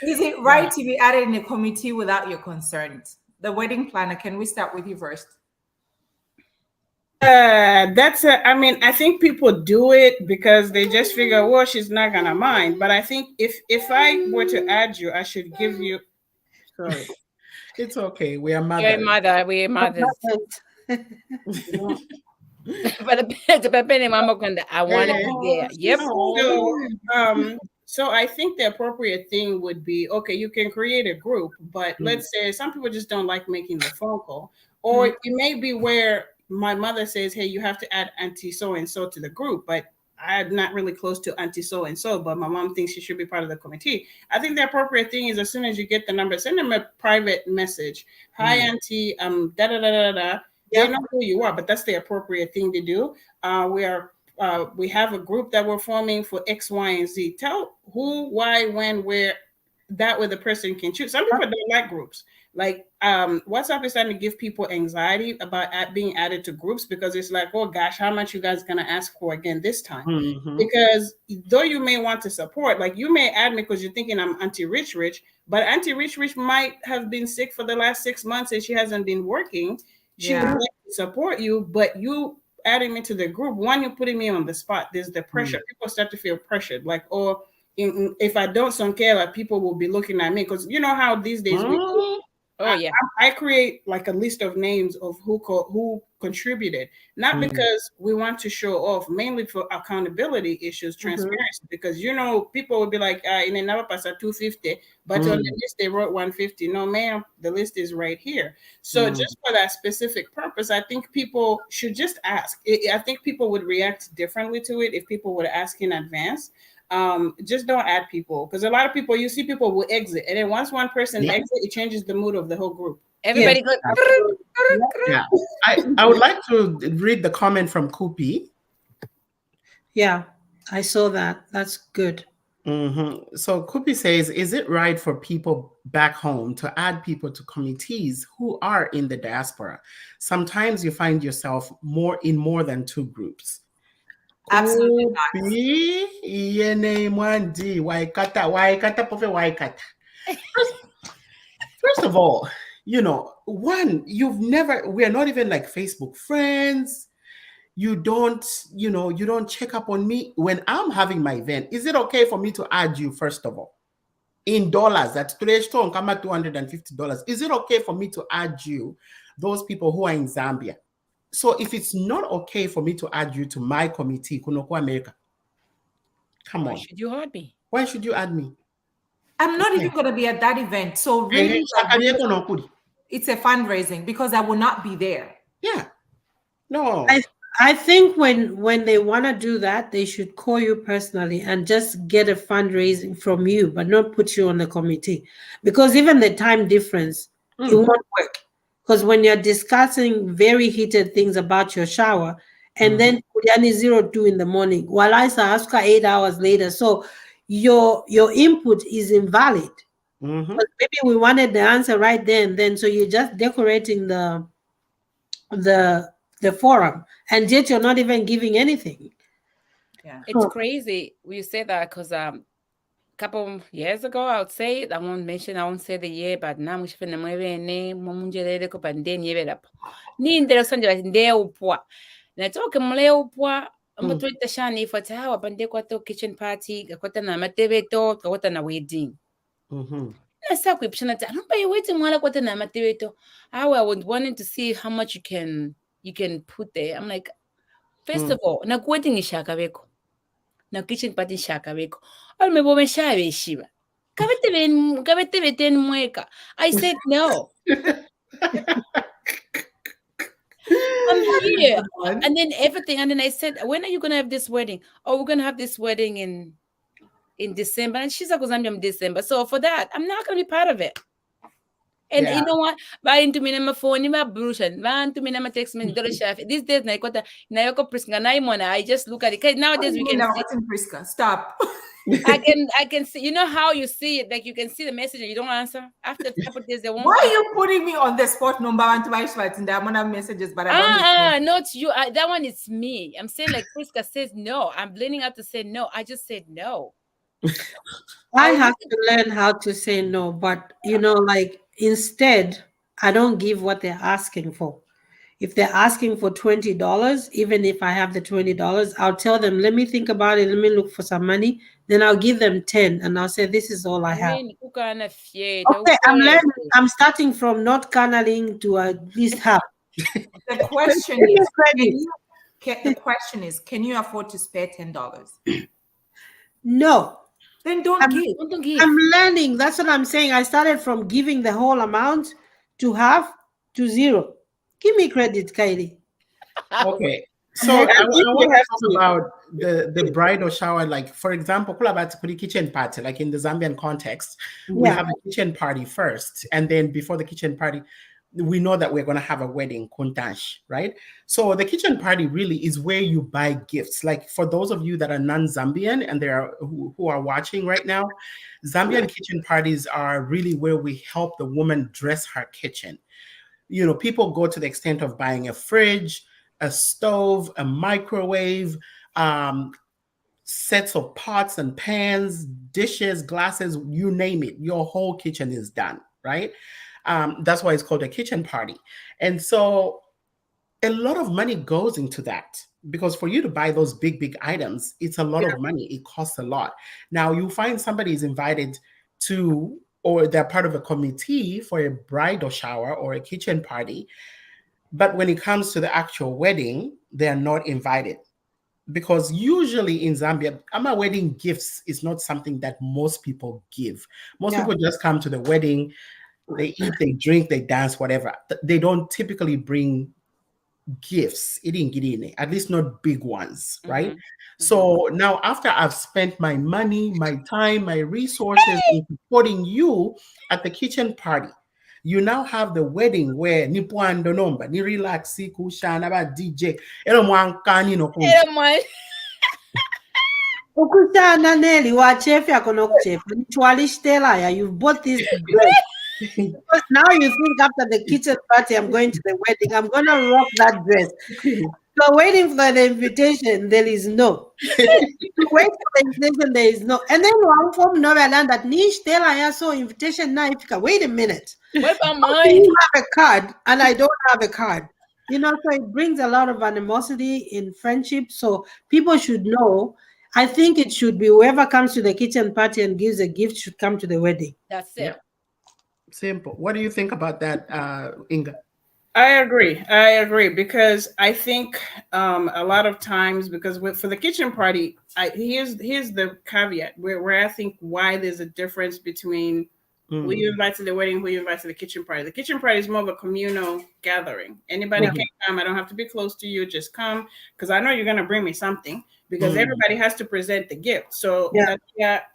[SPEAKER 3] Is it right to be added in a committee without your consent? The wedding planner, can we start with you first?
[SPEAKER 6] I think people do it because they just figure, well, she's not gonna mind. But I think if I were to add you, I should give you. Sorry,
[SPEAKER 1] it's okay. We are mothers.
[SPEAKER 4] We're mothers. But I want to be there. Yep.
[SPEAKER 6] So I think the appropriate thing would be, okay, you can create a group, but let's say some people just don't like making the phone call, or it may be where my mother says, hey, you have to add auntie so-and-so to the group, but I'm not really close to auntie so-and-so, but my mom thinks she should be part of the committee. I think the appropriate thing is as soon as you get the number, send them a private message. Hi, auntie, da-da-da-da-da. They know who you are, but that's the appropriate thing to do. We have a group that we're forming for X, Y, and Z. Tell who, why, when, where. That way the person can choose. Some people don't like groups. Like WhatsApp is starting to give people anxiety about being added to groups because it's like, oh gosh, how much you guys gonna ask for again this time? Because though you may want to support, like you may add me because you're thinking I'm Auntie Rich, but Auntie Rich might have been sick for the last 6 months and she hasn't been working. She would like to support you, but you adding me to the group, one, you're putting me on the spot. There's the pressure. People start to feel pressured, like, oh, if I don't care, people will be looking at me because you know how these days I create like a list of names of who contributed, not because we want to show off, mainly for accountability issues, transparency, because people will be like, in a number pass at 250, but on the list they wrote 150. No, ma'am, the list is right here. So just for that specific purpose, I think people should just ask. I think people would react differently to it if people would ask in advance. Just don't add people because a lot of people, you see people will exit, and then once one person exits, it changes the mood of the whole group.
[SPEAKER 4] Everybody go.
[SPEAKER 1] Yeah. I would like to read the comment from Kupi.
[SPEAKER 2] Yeah, I saw that. That's good.
[SPEAKER 1] So Kupi says, is it right for people back home to add people to committees who are in the diaspora? Sometimes you find yourself in more than 2 groups.
[SPEAKER 3] Absolutely not.
[SPEAKER 1] First of all, we are not even like Facebook friends. You don't check up on me when I'm having my event. Is it okay for me to add you first of all? in dollars, that's $250. Is it okay for me to add you, those people who are in Zambia? So if it's not okay for me to add you to my committee, Kunoko America, come
[SPEAKER 4] Why
[SPEAKER 1] on.
[SPEAKER 4] should you add me?
[SPEAKER 1] Why should you add me?
[SPEAKER 3] I'm not even going to be at that event. So really, it's a fundraising because I will not be there.
[SPEAKER 1] Yeah. No.
[SPEAKER 2] I think when they want to do that, they should call you personally and just get a fundraising from you, but not put you on the committee. Because even the time difference, it won't work. Because when you're discussing very heated things about your shower, and then Kujani 02 in the morning, while I saw Asuka 8 hours later, so your input is invalid. But maybe we wanted the answer right then, so you're just decorating the forum, and yet you're not even giving anything.
[SPEAKER 3] Yeah,
[SPEAKER 4] it's crazy you say that because couple years ago, I would say, I won't say the year, but now we should ni ndero ndeo upwa na toke mleo upwa mutwita shani ifata hawa bande kwa to kitchen party gakwata na matebeto gakwata na wedding na sa kuipishana ta no by wedding mwala kwata na matebeto I would wanting to see how much you can put there. I'm like, first of all, na wedding ishaka beko na kitchen party ishaka beko alme bo meshabe shiba kabete beten mweka. I said no. I'm here. And then everything. And then I said, when are you going to have this wedding? Oh, we're going to have this wedding in December. And she's like, I'm December. So for that, I'm not going to be part of it. And you know what? Buying to me my phone, my brushan, buying to me my text me chef. These days, I just look at it. Nowadays we can
[SPEAKER 3] see. Stop.
[SPEAKER 4] I can see, you know how you see it, like you can see the message and you don't answer after a couple of days. They won't.
[SPEAKER 3] Why are you putting me on the spot? Number one to my in the amount of messages, but I don't
[SPEAKER 4] not you. That one is me. I'm saying like Priska says no. I'm learning how to say no. I just said no.
[SPEAKER 2] I have to learn how to say no, but like instead, I don't give what they're asking for. If they're asking for $20, even if I have the $20, I'll tell them, let me think about it. Let me look for some money. Then I'll give them 10 and I'll say, this is all I have. Okay, I'm learning. I'm starting from not canneling to at least half.
[SPEAKER 3] The question is, can you afford to spare $10?
[SPEAKER 2] No.
[SPEAKER 3] Then don't give.
[SPEAKER 2] I'm learning. That's what I'm saying. I started from giving the whole amount to half to zero. Give me credit, Kylie.
[SPEAKER 1] Okay. So I want to talk about the bridal shower. Like, for example, about the kitchen party, like in the Zambian context, we have a kitchen party first. And then before the kitchen party, we know that we're going to have a wedding, kontash, right? So the kitchen party really is where you buy gifts. Like for those of you that are non-Zambian and who are watching right now, Zambian kitchen parties are really where we help the woman dress her kitchen. People go to the extent of buying a fridge, a stove, a microwave, sets of pots and pans, dishes, glasses, you name it. Your whole kitchen is done, right? That's why it's called a kitchen party. And so a lot of money goes into that because for you to buy those big items, it's a lot of money. It costs a lot. Now you find somebody is invited to, or they're part of a committee for a bridal shower or a kitchen party. But when it comes to the actual wedding, they're not invited. Because usually in Zambia, wedding gifts is not something that most people give. Most people just come to the wedding, they eat, they drink, they dance, whatever. They don't typically bring gifts, at least not big ones, right? So now after I've spent my money, my time, my resources in supporting you at the kitchen party, you now have the wedding where ni puando nomba, ni relaxi, kushana ba DJ, ero mwankani no kunshi.
[SPEAKER 2] Ukushana Nelly, wa chef yako no chef. Nitwalishtela ya, you've bought this dress. Because now you think after the kitchen party, I'm going to the wedding, I'm going to rock that dress. You're waiting for the invitation, there is no. You wait for the invitation, there is no. And then one form Novaland that niche tell I saw invitation now. Wait a minute.
[SPEAKER 4] What about mine?
[SPEAKER 2] You have a card and I don't have a card. So it brings a lot of animosity in friendship. So people should know I think it should be whoever comes to the kitchen party and gives a gift should come to the wedding.
[SPEAKER 4] That's it.
[SPEAKER 1] Yeah. Simple. What do you think about that, Inga?
[SPEAKER 6] I agree because I think a lot of times because for the kitchen party, here's the caveat where I think why there's a difference between who you invite to the wedding, who you invite to the kitchen party. The kitchen party is more of a communal gathering. Anybody can come. I don't have to be close to you. Just come because I know you're gonna bring me something because everybody has to present the gift. So that's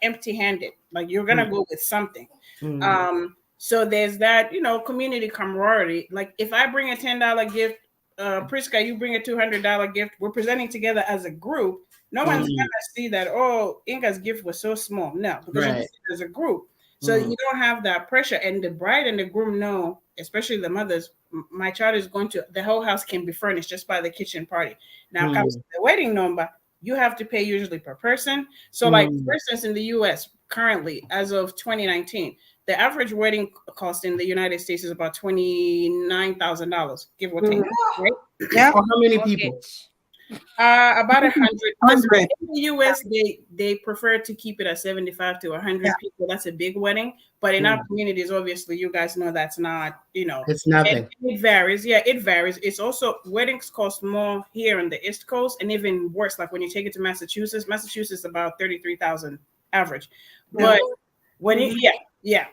[SPEAKER 6] empty-handed. Like you're gonna go with something. So there's that, community camaraderie. Like if I bring a $10 gift, Priska, you bring a $200 gift. We're presenting together as a group. No one's gonna see that. Oh, Inga's gift was so small. No, because we're as a group. So you don't have that pressure, and the bride and the groom know, especially the mothers. My child is going to. The whole house can be furnished just by the kitchen party. Now comes the wedding number. You have to pay usually per person. So, like for instance, in the U.S. currently, as of 2019. The average wedding cost in the United States is about $29,000, give or take. Right?
[SPEAKER 2] Yeah.
[SPEAKER 1] For how many people?
[SPEAKER 6] About 100.
[SPEAKER 2] $100.
[SPEAKER 6] In the US, they prefer to keep it at 75 to 100 people. That's a big wedding. But in our communities, obviously, you guys know that's not,
[SPEAKER 1] It's nothing.
[SPEAKER 6] It varies. Yeah, it varies. It's also weddings cost more here on the East Coast, and even worse. Like when you take it to Massachusetts about 33,000 average. But when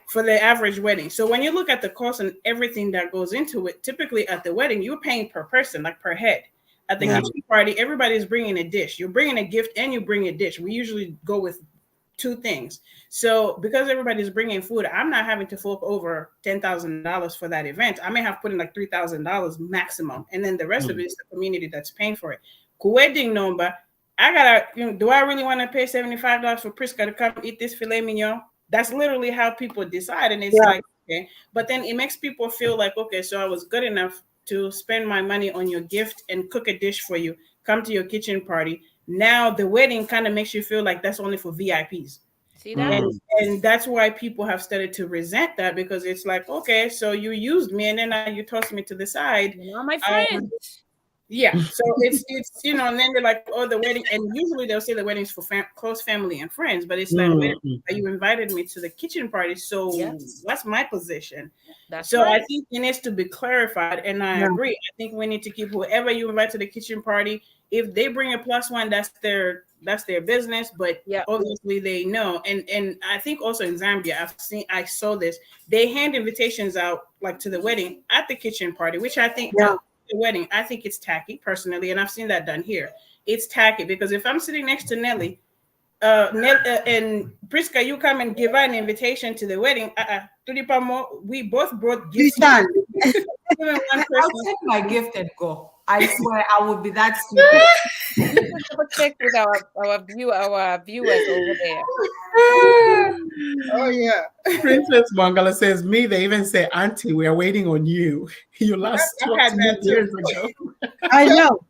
[SPEAKER 6] for the average wedding. So when you look at the cost and everything that goes into it, typically at the wedding, you're paying per person, like per head. At the kitchen party, everybody's bringing a dish. You're bringing a gift and you bring a dish. We usually go with two things. So because everybody's bringing food, I'm not having to fork over $10,000 for that event. I may have put in like $3,000 maximum. And then the rest of it is the community that's paying for it. Wedding number, I gotta, do I really want to pay $75 for Priska to come eat this filet mignon? That's literally how people decide. And it's like, okay. But then it makes people feel like, okay, so I was good enough to spend my money on your gift and cook a dish for you, come to your kitchen party. Now the wedding kind of makes you feel like that's only for VIPs.
[SPEAKER 4] See that?
[SPEAKER 6] And that's why people have started to resent that because it's like, okay, so you used me and then you tossed me to the side.
[SPEAKER 4] You know, my friend.
[SPEAKER 6] Yeah, so it's and then they're like, oh, the wedding, and usually they'll say the wedding's for close family and friends, but it's like, you invited me to the kitchen party, so what's my position? That's right. I think it needs to be clarified, and I agree. I think we need to keep whoever you invite to the kitchen party. If they bring a +1, that's their business, but obviously they know. And I think also in Zambia, I saw this. They hand invitations out like to the wedding at the kitchen party, which I think. The wedding, I think it's tacky personally, and I've seen that done here. It's tacky because if I'm sitting next to Nelly, and Priska, you come and give her an invitation to the wedding. We both brought gifts.
[SPEAKER 3] I'll take my gift and go. I swear I would be that stupid.
[SPEAKER 4] Double check with our viewers over there.
[SPEAKER 6] Oh yeah.
[SPEAKER 1] Princess Mangala says, me, they even say, Auntie, we are waiting on you. You last years ago.
[SPEAKER 2] I know.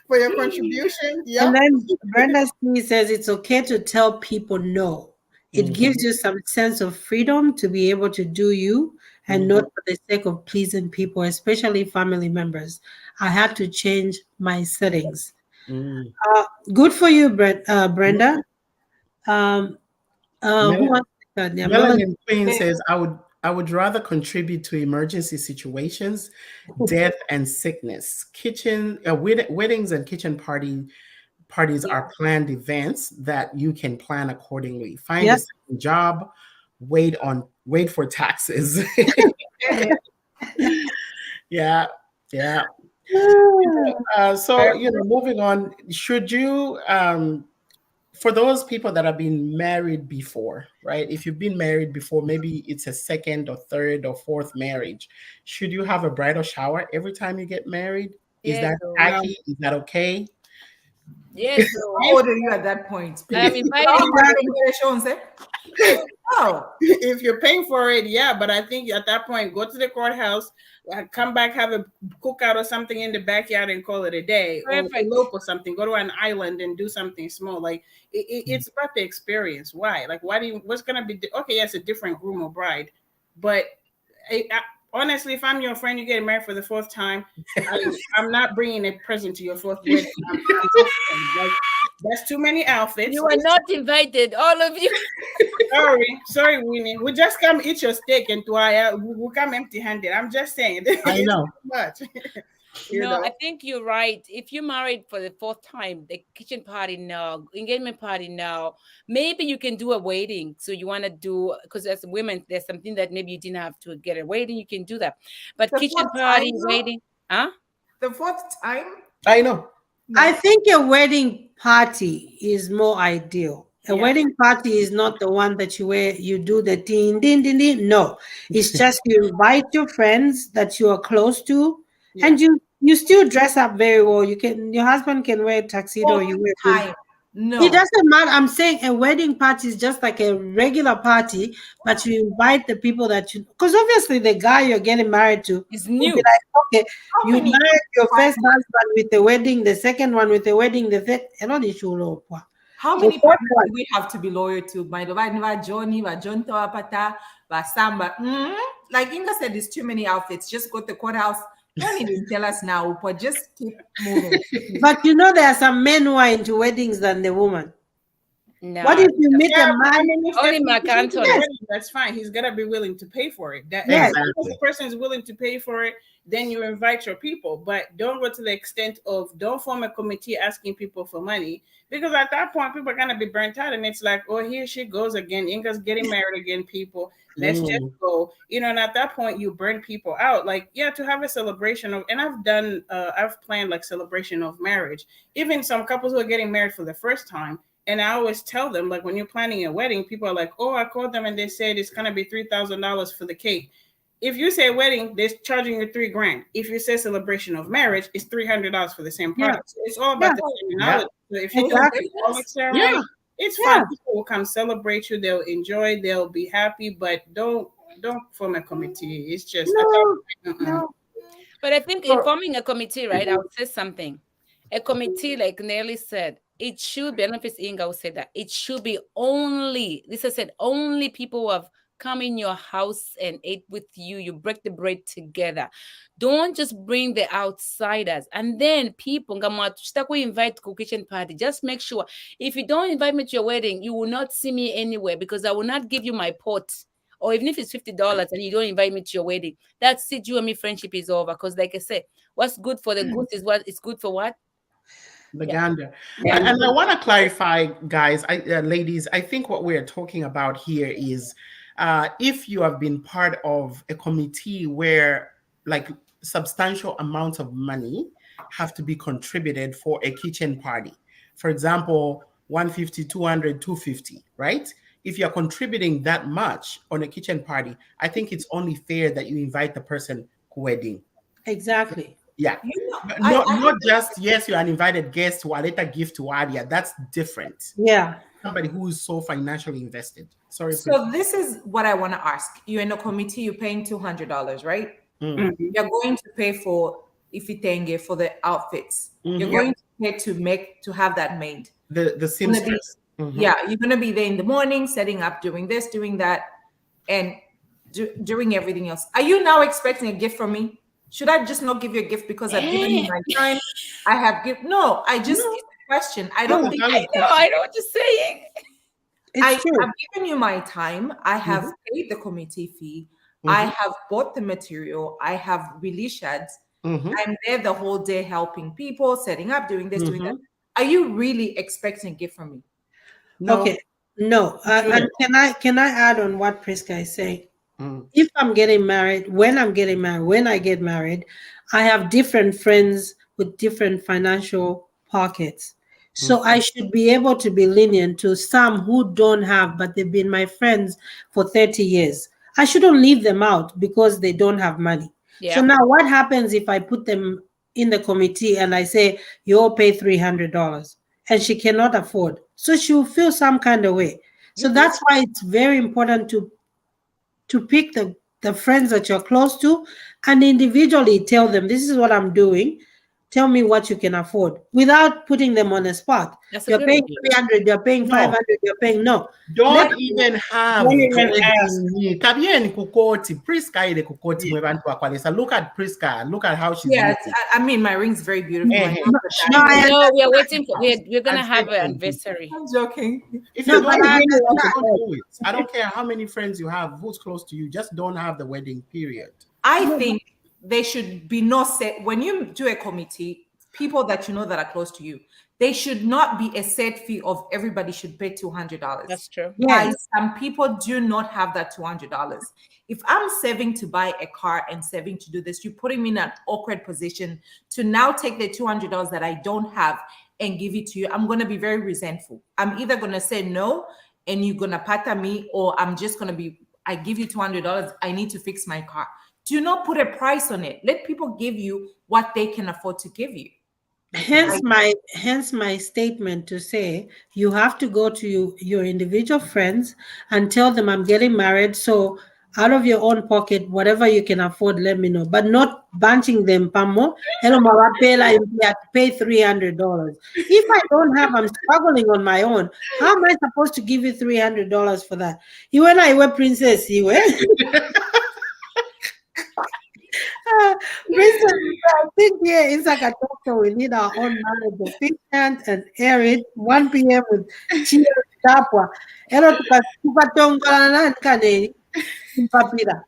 [SPEAKER 6] For your contribution. Yeah.
[SPEAKER 2] And then Brenda C says it's okay to tell people no. It gives you some sense of freedom to be able to do you and not for the sake of pleasing people, especially family members. I had to change my settings. Good for you, Brenda. Who wants to
[SPEAKER 1] Melanin Queen says, I would rather contribute to emergency situations, death and sickness. Weddings and kitchen parties are planned events that you can plan accordingly. Find a second job, wait for taxes. Yeah. So moving on, should you for those people that have been married before, right? If you've been married before, maybe it's a second or third or fourth marriage. Should you have a bridal shower every time you get married? Is that tacky? Is that okay?
[SPEAKER 4] Yes.
[SPEAKER 3] How old are you at that point?
[SPEAKER 4] I'm inviting
[SPEAKER 6] if you're paying for it, but I think at that point, go to the courthouse, come back, have a cookout or something in the backyard and call it a day. Or elope or something. Go to an island and do something small. Like it's about the experience. Why? Like, what's gonna be? Okay, yes, a different groom or bride, but honestly, if I'm your friend, you get married for the fourth time, I'm not bringing a present to your fourth wedding. That's too many outfits.
[SPEAKER 4] You are not invited, all of you.
[SPEAKER 6] Sorry, Winnie. We just come eat your steak and we come empty-handed. I'm just saying.
[SPEAKER 1] I know.
[SPEAKER 6] Too much.
[SPEAKER 4] No, I think you're right. If you're married for the fourth time, the kitchen party now, engagement party now, maybe you can do a wedding. So you want to do, because as women, there's something that maybe you didn't have to get a wedding, you can do that. But
[SPEAKER 3] The
[SPEAKER 4] kitchen
[SPEAKER 3] fourth
[SPEAKER 4] party,
[SPEAKER 3] time,
[SPEAKER 4] wedding, huh?
[SPEAKER 3] The fourth time?
[SPEAKER 1] I know.
[SPEAKER 2] I think a wedding party is more ideal. A wedding party is not the one that you do the ding, ding, ding, ding. No, it's just you invite your friends that you are close to, and you still dress up very well. Your husband can wear a tuxedo. You wear
[SPEAKER 3] time. No.
[SPEAKER 2] It doesn't matter. I'm saying a wedding party is just like a regular party, but you invite the people that because obviously the guy you're getting married to
[SPEAKER 4] is new.
[SPEAKER 2] Be like, okay, you married your first husband with the wedding, the second one with the wedding, the third.
[SPEAKER 3] How many people do we have to be loyal to? By the way, Johnny, John Toapata, Samba. Like Inga said, there's too many outfits. Just go to the courthouse. Don't even tell us now, but just keep moving.
[SPEAKER 2] But there are some men who are into weddings than the woman.
[SPEAKER 4] No.
[SPEAKER 2] What if you meet a man?
[SPEAKER 4] Only Mark Anthony.
[SPEAKER 6] That's fine. He's gotta be willing to pay for it. If the person is willing to pay for it, then you invite your people. But don't go to the extent of don't form a committee asking people for money, because at that point people are gonna be burnt out, and it's like, oh, here she goes again. Inga's getting married again. People, let's just go. And at that point you burn people out. Like, to have a celebration of, and I've planned like celebration of marriage. Even some couples who are getting married for the first time. And I always tell them, like, when you're planning a wedding, people are like, oh, I called them and they said it's going to be $3,000 for the cake. If you say wedding, they're charging you $3,000. If you say celebration of marriage, it's $300 for the same product. So it's all about the terminology. So if you do ceremony, it's fun. People will come celebrate you. They'll enjoy. They'll be happy. But don't form a committee. It's just
[SPEAKER 2] no.
[SPEAKER 4] But I think in forming a committee, right? I would say something. A committee, like Nelly said, it should be, I don't know if it's Inga who said that, it should be only people who have come in your house and ate with you. You break the bread together. Don't just bring the outsiders. And then people, we invite to kitchen party. Just make sure, if you don't invite me to your wedding, you will not see me anywhere, because I will not give you my pot. Or even if it's $50 and you don't invite me to your wedding, that's it. You and me friendship is over. Because like I said, what's good for the goose is what is good for what?
[SPEAKER 1] The gander. And I want to clarify, guys, ladies, I think what we're talking about here is if you have been part of a committee where like substantial amounts of money have to be contributed for a kitchen party. For example, 150, 200, 250, right? If you're contributing that much on a kitchen party, I think it's only fair that you invite the person wedding.
[SPEAKER 2] Exactly.
[SPEAKER 1] Yeah, not just, yes, you're an invited guest who let a gift to Adia. That's different.
[SPEAKER 2] Yeah.
[SPEAKER 1] Somebody who is so financially invested. Sorry.
[SPEAKER 3] So this is what I want to ask. You're in a committee, you're paying $200, right?
[SPEAKER 1] Mm-hmm.
[SPEAKER 3] You're going to pay for ifitenge for the outfits. Mm-hmm. You're going to pay to have that made.
[SPEAKER 1] The seamstress.
[SPEAKER 3] Mm-hmm. Yeah, you're going to be there in the morning, setting up, doing this, doing that, and doing everything else. Are you now expecting a gift from me? Should I just not give you a gift because I've given you my time? I have given. No, I just it's a question. I don't think
[SPEAKER 4] I know what you're saying.
[SPEAKER 3] I've given you my time. I have paid the committee fee. I have bought the material. I have release shads. I'm there the whole day helping people, setting up, doing this, doing that. Are you really expecting a gift from me?
[SPEAKER 2] No. Okay. No. And can I add on what Priska is saying? If I'm getting married, when I get married, I have different friends with different financial pockets. So I should be able to be lenient to some who don't have, but they've been my friends for 30 years. I shouldn't leave them out because they don't have money. Yeah. So now what happens if I put them in the committee and I say, you all pay $300 and she cannot afford? So she'll feel some kind of way. So that's why it's very important to pick the friends that you're close to and individually tell them, this is what I'm doing. Tell me what you can afford without putting them on the spot.
[SPEAKER 4] That's a
[SPEAKER 2] You're
[SPEAKER 4] good
[SPEAKER 2] paying
[SPEAKER 4] idea.
[SPEAKER 2] 300, you're paying
[SPEAKER 1] No.
[SPEAKER 2] 500, you're paying no.
[SPEAKER 1] Don't
[SPEAKER 2] Let-
[SPEAKER 1] even have
[SPEAKER 6] Don't even ask.
[SPEAKER 1] wedding. Kabieni kukoti. Priska ile kukoti mwe bantu bakwalisa. Look at Priska. Look at how she's
[SPEAKER 3] Yes,
[SPEAKER 1] looking.
[SPEAKER 3] I mean my ring's very beautiful.
[SPEAKER 1] Eh,
[SPEAKER 3] My
[SPEAKER 1] eh.
[SPEAKER 3] nails are
[SPEAKER 2] No,
[SPEAKER 3] diamond.
[SPEAKER 2] I
[SPEAKER 4] No, we are waiting for. We're gonna
[SPEAKER 1] I'm
[SPEAKER 4] have an
[SPEAKER 1] saying-
[SPEAKER 4] anniversary.
[SPEAKER 3] I'm joking.
[SPEAKER 1] If
[SPEAKER 2] No,
[SPEAKER 1] you
[SPEAKER 2] but
[SPEAKER 1] don't have
[SPEAKER 2] I-
[SPEAKER 1] it,
[SPEAKER 2] I-
[SPEAKER 1] don't do it. I don't care how many friends you have, who's close to you. Just don't have the wedding, period.
[SPEAKER 3] I think there should be no set when you do a committee, people that you know that are close to you, they should not be a set fee of everybody should pay $200.
[SPEAKER 4] That's true.
[SPEAKER 2] Yes.
[SPEAKER 3] Guys, some people do not have that $200. If I'm saving to buy a car and saving to do this, you're putting me in an awkward position to now take the $200 that I don't have and give it to you. I'm going to be very resentful. I'm either going to say no and you're going to pata me, or I'm just going to be, I give you $200. I need to fix my car. Do not put a price on it. Let people give you what they can afford to give you.
[SPEAKER 2] Hence my statement to say you have to go to your individual friends and tell them I'm getting married. So out of your own pocket, whatever you can afford, let me know. But not bunching them, Pamo. Hello, Marapela, you have to pay $300. If I don't have, I'm struggling on my own. How am I supposed to give you $300 for that? You and I were princess, you were. Princess, I think here Insaka Talk Show, we need our own knowledge of Finland and air it 1 p.m. with Cheers Tapwa. Hello, tukatongana kane papira.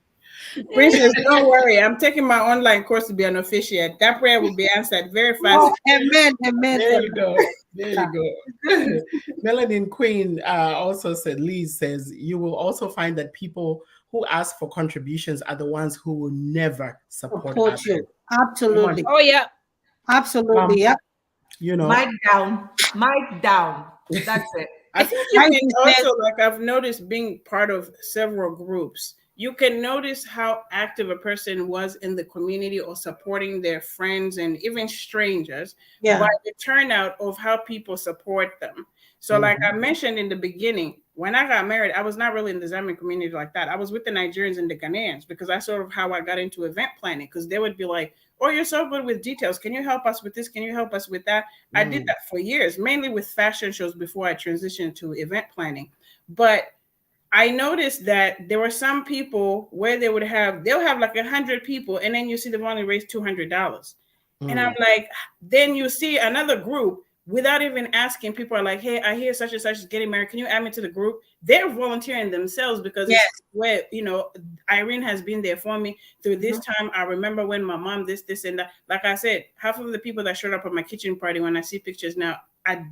[SPEAKER 6] Princess, don't worry. I'm taking my online course to be an officiate. That prayer will be answered very fast.
[SPEAKER 2] Oh, amen, amen.
[SPEAKER 1] There you go. There you go. Melanin Queen also said, Liz says, you will also find that people who ask for contributions are the ones who will never support
[SPEAKER 2] You.
[SPEAKER 1] others.
[SPEAKER 2] Absolutely.
[SPEAKER 4] Oh yeah.
[SPEAKER 2] Absolutely. Yeah.
[SPEAKER 1] You know,
[SPEAKER 3] Mic down. Mic down. That's it.
[SPEAKER 6] I think you
[SPEAKER 2] Like
[SPEAKER 6] can
[SPEAKER 2] you said-
[SPEAKER 6] also, like I've noticed being part of several groups, you can notice how active a person was in the community or supporting their friends and even strangers
[SPEAKER 2] Yeah.
[SPEAKER 6] by the turnout of how people support them. So like I mentioned in the beginning, when I got married, I was not really in the Zambian community like that. I was with the Nigerians and the Ghanaians because that's sort of how I got into event planning, because they would be like, oh, you're so good with details. Can you help us with this? Can you help us with that? I did that for years, mainly with fashion shows before I transitioned to event planning. But I noticed that there were some people where they'll have like 100 people, and then you see they've only raised $200. And I'm like, then you see another group without even asking, people are like, hey, I hear such and such is getting married. Can you add me to the group? They're volunteering themselves because
[SPEAKER 2] Yes.
[SPEAKER 6] it's where, you know, Irene has been there for me through this time. I remember when my mom, this and that. Like I said, half of the people that showed up at my kitchen party, when I see pictures now, I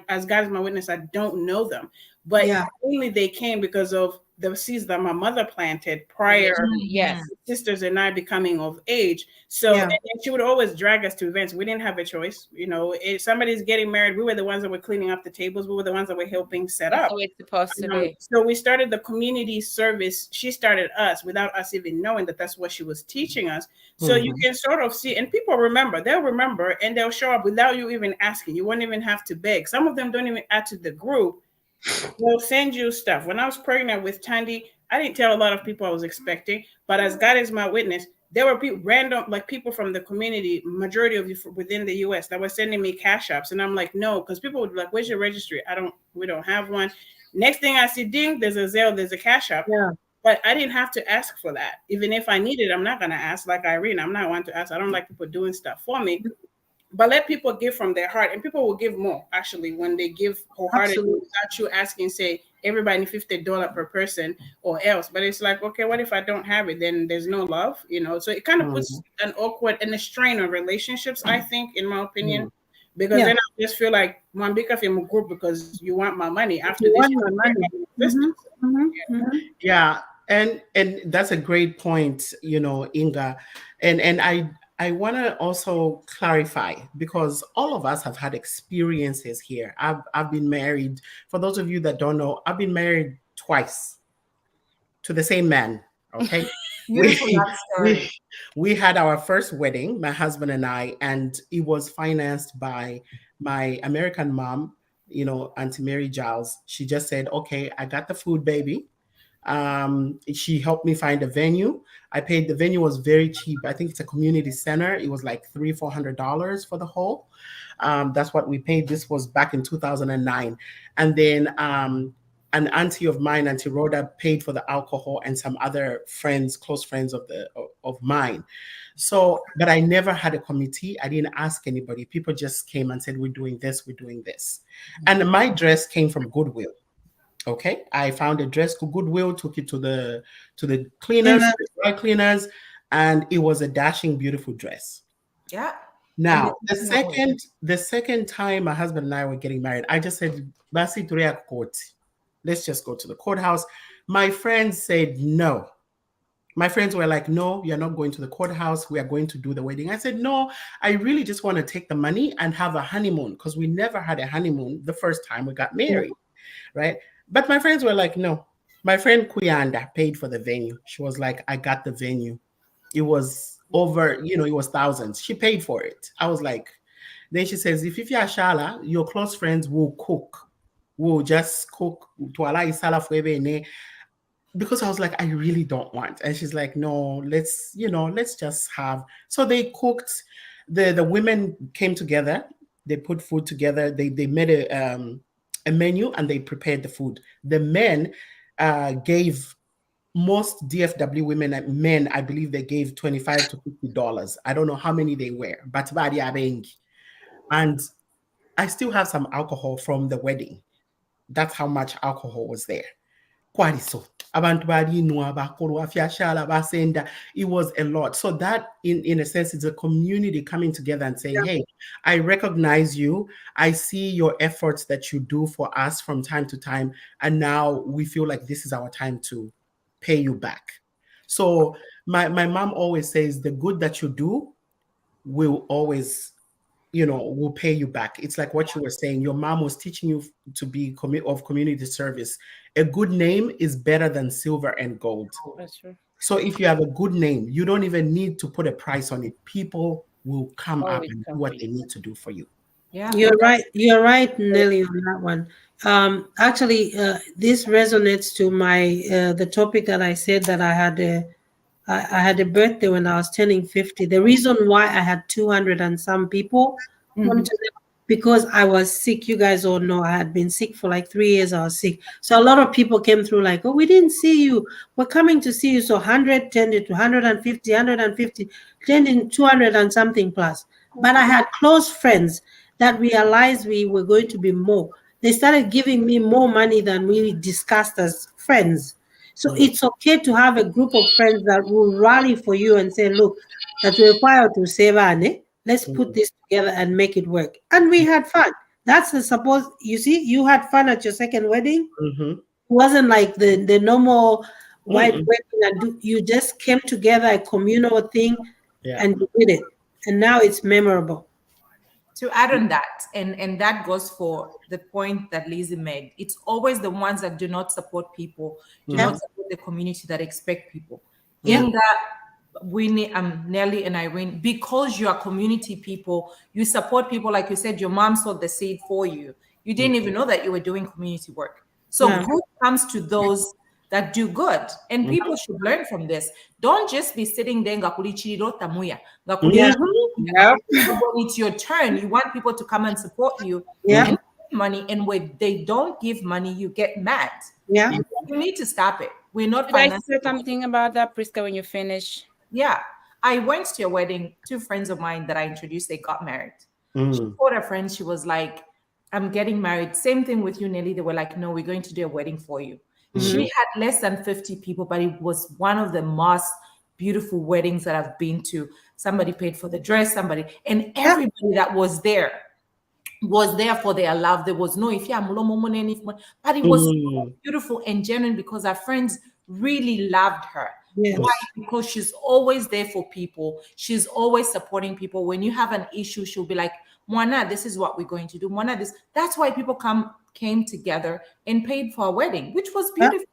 [SPEAKER 6] as God is my witness, I don't know them. But mainly they came because of the seeds that my mother planted prior
[SPEAKER 4] Yes.
[SPEAKER 6] sisters and I becoming of age. So and she would always drag us to events. We didn't have a choice. You know, if somebody's getting married, we were the ones that were cleaning up the tables. We were the ones that were helping set
[SPEAKER 4] That's
[SPEAKER 6] up.
[SPEAKER 4] how it's supposed to be.
[SPEAKER 6] So we started the community service. She started us without us even knowing that that's what she was teaching us. So you can sort of see, and people remember, they'll remember and they'll show up without you even asking. You won't even have to beg. Some of them don't even add to the group. They'll send you stuff. When I was pregnant with Tandy, I didn't tell a lot of people I was expecting, but as God is my witness, there were people, random, like people from the community, majority of you within the US, that were sending me cash apps. And I'm like, no, because people would be like, where's your registry? We don't have one. Next thing I see, ding, there's a Zelle, there's a cash app.
[SPEAKER 2] Yeah.
[SPEAKER 6] But I didn't have to ask for that. Even if I need it, I'm not going to ask. Like Irene, I'm not one to ask. I don't like people doing stuff for me. But let people give from their heart, and people will give more actually when they give wholeheartedly without you asking, say, everybody $50 per person or else. But it's like, okay, what if I don't have it? Then there's no love, you know? So it kind of puts an awkward and a strain on relationships, I think, in my opinion, because then I just feel like, Mambika from a group because you want my money after
[SPEAKER 2] You
[SPEAKER 6] this.
[SPEAKER 2] want my money.
[SPEAKER 1] Yeah, and that's a great point, you know, Inga, and I want to also clarify, because all of us have had experiences here. I've been married. For those of you that don't know, I've been married twice to the same man. Okay. we had our first wedding, my husband and I, and it was financed by my American mom, you know, Auntie Mary Giles. She just said, okay, I got the food, baby. She helped me find a venue. The venue was very cheap. I think it's a community center. It was like $300-400 for the whole. That's what we paid. This was back in 2009. And then an auntie of mine, Auntie Rhoda, paid for the alcohol, and some other friends, close friends of mine. So, but I never had a committee. I didn't ask anybody. People just came and said, we're doing this, we're doing this. And my dress came from Goodwill. Okay, I found a dress to Goodwill, took it to the cleaners, dry cleaners, and it was a dashing, beautiful dress.
[SPEAKER 3] Yeah.
[SPEAKER 1] Now, the second time my husband and I were getting married, I just said, "Basi turea court. Let's just go to the courthouse." My friends said no. My friends were like, "No, you're not going to the courthouse. We are going to do the wedding." I said, "No, I really just want to take the money and have a honeymoon, because we never had a honeymoon the first time we got married, right?" But my friends were like, "No." My friend Kuyanda paid for the venue. She was like, "I got the venue." It was over, it was thousands. She paid for it. I was like, then she says, if you're Shala, your close friends will cook. Will just cook to allow Isala because I was like, I really don't want. And she's like, no, let's just have. So they cooked. The women came together. They put food together. They made a menu, and they prepared the food. The men gave, most DFW women and men, I believe they gave $25 to $50. I don't know how many they were, but and I still have some alcohol from the wedding. That's how much alcohol was there. It was a lot. So that, in a sense, is a community coming together and saying, hey, I recognize you. I see your efforts that you do for us from time to time. And now we feel like this is our time to pay you back. So my mom always says, the good that you do will always, will pay you back. It's like what you were saying. Your mom was teaching you to be of community service. A good name is better than silver and gold.
[SPEAKER 4] That's true.
[SPEAKER 1] So if you have a good name, you don't even need to put a price on it. People will come up and do what they need to do for you.
[SPEAKER 3] Yeah,
[SPEAKER 2] you're right, Nelly, on that one. Actually, this resonates to my the topic that I said, that I had a birthday when I was turning 50. The reason why I had 200 and some people come to them, because I was sick. You guys all know I had been sick for like 3 years. I was sick. So a lot of people came through like, oh, we didn't see you. We're coming to see you. So 100 turned into 150, 150, turned into 200 and something plus. But I had close friends that realized we were going to be more. They started giving me more money than we discussed as friends. So it's okay to have a group of friends that will rally for you and say, look, that we require to save money. Let's put this together and make it work. And we had fun. That's the suppose. You see, you had fun at your second wedding. It wasn't like the normal white wedding. And you just came together, a communal thing, and you did it. And now it's memorable.
[SPEAKER 3] To add on that, and that goes for the point that Lizzie made, it's always the ones that do not support people, do not support the community, that expect people. In that, Winnie, Nelly and Irene, because you are community people, you support people. Like you said, your mom sowed the seed for you. You didn't even know that you were doing community work. So good comes to those that do good, and people should learn from this. Don't just be sitting there. When it's your turn, you want people to come and support you and give money, and when they don't give money, you get mad. You need to stop it. We're not.
[SPEAKER 4] Did I say something about that, Priska, when you finish?
[SPEAKER 3] Yeah, I went to your wedding. 2 friends of mine that I introduced, they got married. She told her friends, she was like, I'm getting married. Same thing with you, Nelly. They were like, no, we're going to do a wedding for you. She had less than 50 people, but it was one of the most beautiful weddings that I've been to. Somebody paid for the dress, and everybody that was there for their love. There was no but it was so beautiful and genuine, because our friends really loved her. Why? Because she's always there for people. She's always supporting people. When you have an issue, she'll be like, Mwana, this is what we're going to do. Mwana, this. That's why people came together and paid for a wedding, which was beautiful.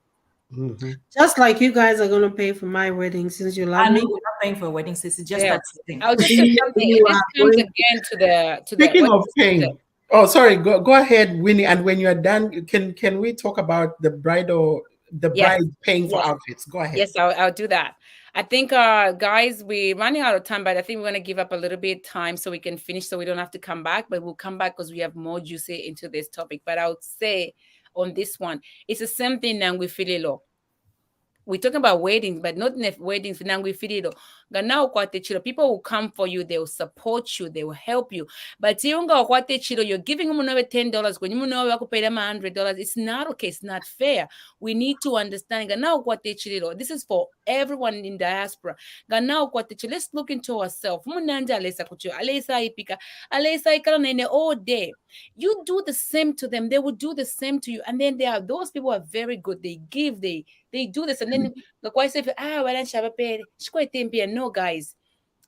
[SPEAKER 2] Just like you guys are going to pay for my wedding, since you love me.
[SPEAKER 3] We're not paying for a wedding, sis. It's just that thing.
[SPEAKER 4] I'll just say something. This comes again to the.
[SPEAKER 1] Speaking of paying, oh, sorry. Go ahead, Winnie. And when you are done, can we talk about the bridal the
[SPEAKER 4] Yes.
[SPEAKER 1] bride paying for
[SPEAKER 4] Yes.
[SPEAKER 1] outfits. Go ahead.
[SPEAKER 4] Yes, I'll do that. I think, guys, we're running out of time, but I think we're going to give up a little bit time so we can finish, so we don't have to come back. But we'll come back because we have more juicy into this topic. But I would say on this one, it's the same thing now with Fililo. We're talking about weddings, but not enough weddings. Now we feel it. People will come for you, they will support you, they will help you. But you're giving them another $10 when you know you pay them $100. It's not okay, it's not fair. We need to understand. This is for everyone in diaspora. Let's look into ourselves. All day. You do the same to them, they will do the same to you. And then there are those people who are very good. They give, they do this, and then the why say no, guys,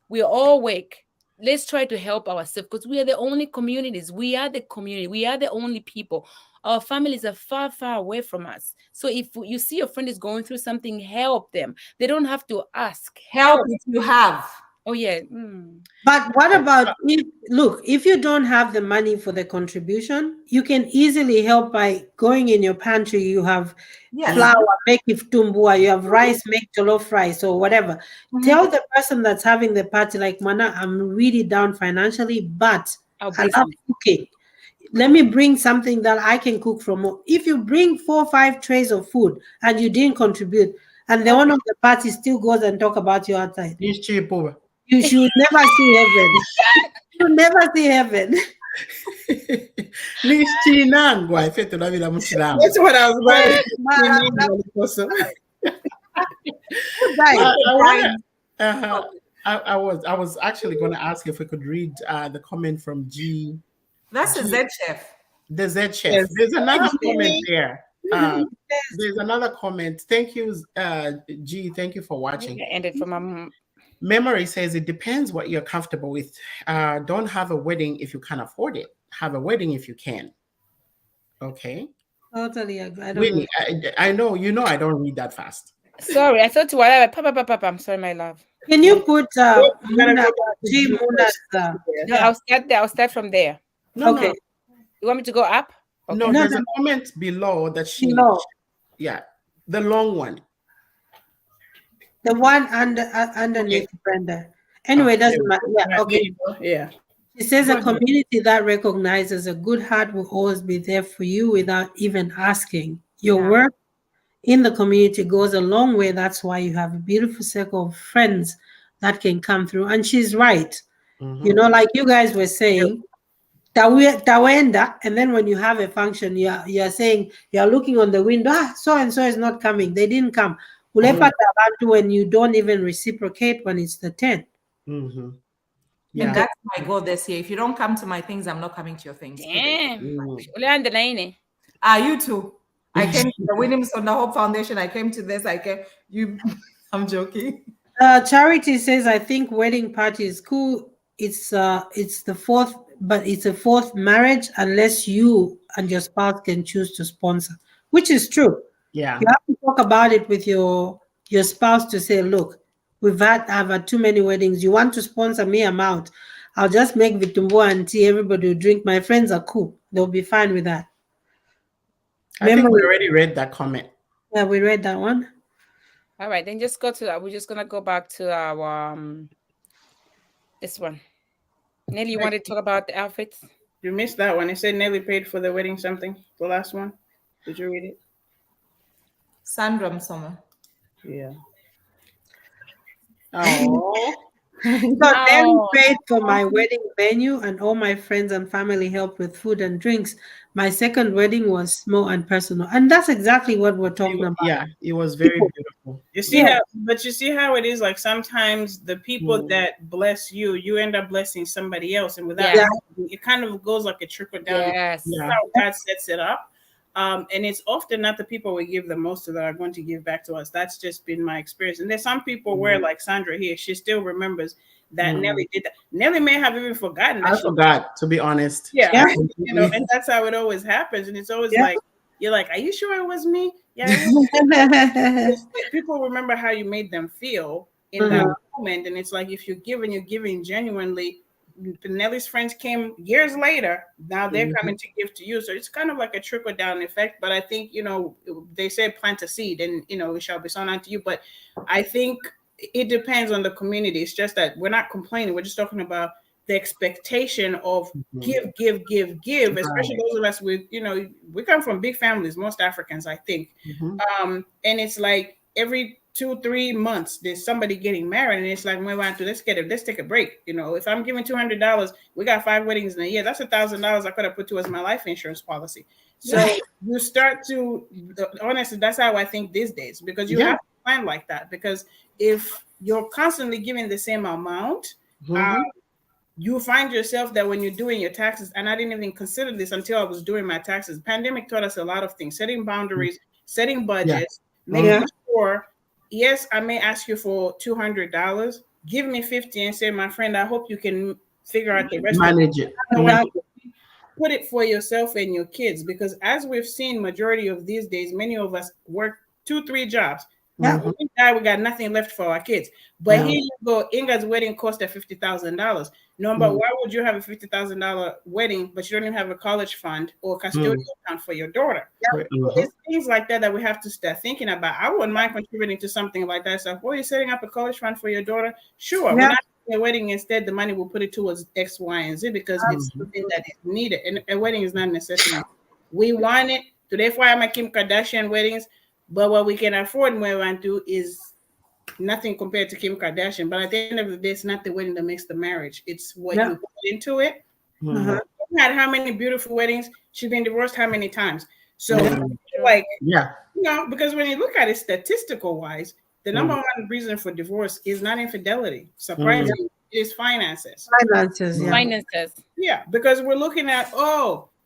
[SPEAKER 4] we all work. Let's try to help ourselves because we are the only communities. We are the community. We are the only people. Our families are far, far away from us. So if you see your friend is going through something, help them. They don't have to ask.
[SPEAKER 3] Help if you have.
[SPEAKER 4] Oh yeah.
[SPEAKER 2] But what about if you don't have the money for the contribution, you can easily help by going in your pantry. You have flour, make iftumbua, you have rice, make jollof rice or whatever. Tell the person that's having the party, like, Mana, I'm really down financially, but I love cooking. Let me bring something that I can cook from home. If you bring 4 or 5 trays of food and you didn't contribute, and the owner of the party still goes and talk about you outside, you should never see heaven. You'll never see heaven.
[SPEAKER 6] That's what I was
[SPEAKER 1] I was actually going to ask if we could read the comment from G.
[SPEAKER 3] That's a Z Chef.
[SPEAKER 1] The Z Chef. Yes. There's another comment there. There's another comment. Thank you, G. Thank you for watching.
[SPEAKER 4] Ended from my
[SPEAKER 1] Memory says it depends what you're comfortable with. Don't have a wedding if you can't afford it. Have a wedding if you can. Okay.
[SPEAKER 2] Totally agree.
[SPEAKER 1] I know I don't read that fast.
[SPEAKER 4] Sorry, I thought whatever. Papa. I'm sorry, my love.
[SPEAKER 2] Can you put Muna's?
[SPEAKER 4] No, I'll start there. I'll start from there.
[SPEAKER 1] No.
[SPEAKER 4] You want me to go up?
[SPEAKER 1] Okay. No, there's a comment below that yeah, the long one.
[SPEAKER 2] The one underneath Brenda. Anyway, it doesn't matter. Yeah, okay.
[SPEAKER 6] Yeah.
[SPEAKER 2] It says a community that recognizes a good heart will always be there for you without even asking. Your work in the community goes a long way. That's why you have a beautiful circle of friends that can come through. And she's right. Like you guys were saying, Tawenda, and then when you have a function, you're saying, you're looking on the window, so and so is not coming. They didn't come. When you don't even reciprocate when it's the 10th.
[SPEAKER 3] Yeah. And that's my goal this year. If you don't come to my things, I'm not coming to your things.
[SPEAKER 4] Damn.
[SPEAKER 3] You too. I came to the Williams on the Hope Foundation. I came to this. I'm joking.
[SPEAKER 2] Charity says, I think wedding party is cool. It's the fourth, but it's a fourth marriage unless you and your spouse can choose to sponsor, which is true.
[SPEAKER 1] Yeah.
[SPEAKER 2] You have to talk about it with your spouse to say, look, I've had too many weddings. You want to sponsor me? I'm out. I'll just make vitumbua and tea. Everybody will drink. My friends are cool. They'll be fine with that.
[SPEAKER 1] I think we already read that comment.
[SPEAKER 2] Yeah, we read that one.
[SPEAKER 4] All right, then just go to that. We're just gonna go back to our this one. Nelly, you wanted to talk about the outfits?
[SPEAKER 6] You missed that one. It said Nelly paid for the wedding something. The last one. Did you read it?
[SPEAKER 3] Sandra Msoma.
[SPEAKER 6] Yeah.
[SPEAKER 2] Oh. So Nelly paid for my wedding venue and all my friends and family helped with food and drinks. My second wedding was small and personal. And that's exactly what we're talking about.
[SPEAKER 1] Yeah, it was very beautiful.
[SPEAKER 6] You see how it is, like sometimes the people that bless you, you end up blessing somebody else. And without it kind of goes like a trickle down.
[SPEAKER 4] Yes.
[SPEAKER 6] That's how God sets it up. And it's often not the people we give the most to that are going to give back to us. That's just been my experience. And there's some people where, like Sandra here, she still remembers that Nelly did that. Nelly may have even forgotten that.
[SPEAKER 1] I forgot, to be honest.
[SPEAKER 6] Yeah. And that's how it always happens. And it's always like, you're like, are you sure it was me? Yeah. People remember how you made them feel in that moment. And it's like, if you're giving genuinely, Nelly's friends came years later. Now they're
[SPEAKER 1] Mhm.
[SPEAKER 6] coming to give to you. So it's kind of like a trickle down effect. But I think, they say plant a seed and, it shall be sown unto you. But I think it depends on the community. It's just that we're not complaining. We're just talking about the expectation of give, especially those of us with, we come from big families, most Africans, I think.
[SPEAKER 1] Mhm.
[SPEAKER 6] And it's like every 2-3 months there's somebody getting married, and it's like, let's take a break. If I'm giving $200, we got 5 weddings in a year, that's $1,000 I could have put towards my life insurance policy. So you start to, honestly, that's how I think these days, because you have to plan like that, because if you're constantly giving the same amount, you find yourself that when you're doing your taxes, and I didn't even consider this until I was doing my taxes. Pandemic taught us a lot of things: setting boundaries, setting budgets, making sure. Yes, I may ask you for $200. Give me 50 and say, my friend, I hope you can figure out the rest.
[SPEAKER 1] Manage it.
[SPEAKER 6] Put it for yourself and your kids, because as we've seen, majority of these days, many of us work 2-3 jobs. When we die, we got nothing left for our kids. But here you go, Inga's wedding cost her $50,000. No, but why would you have a $50,000 wedding, but you don't even have a college fund or custodial account for your daughter? So it's things like that we have to start thinking about. I wouldn't mind contributing to something like that. So, you're setting up a college fund for your daughter? Sure. We're not doing a wedding. Instead, the money will put it towards X, Y, and Z, because it's something that is needed. And a wedding is not a necessity. We want it. Today, why I'm Kim Kardashian weddings, but what we can afford when we want to is nothing compared to Kim Kardashian. But at the end of the day, it's not the wedding that makes the marriage. It's what you put into it. Kim had how many beautiful weddings? She's been divorced how many times? So because when you look at it statistical wise, the number one reason for divorce is not infidelity. Surprisingly, it is finances.
[SPEAKER 4] Finances.
[SPEAKER 6] Yeah, because we're looking at,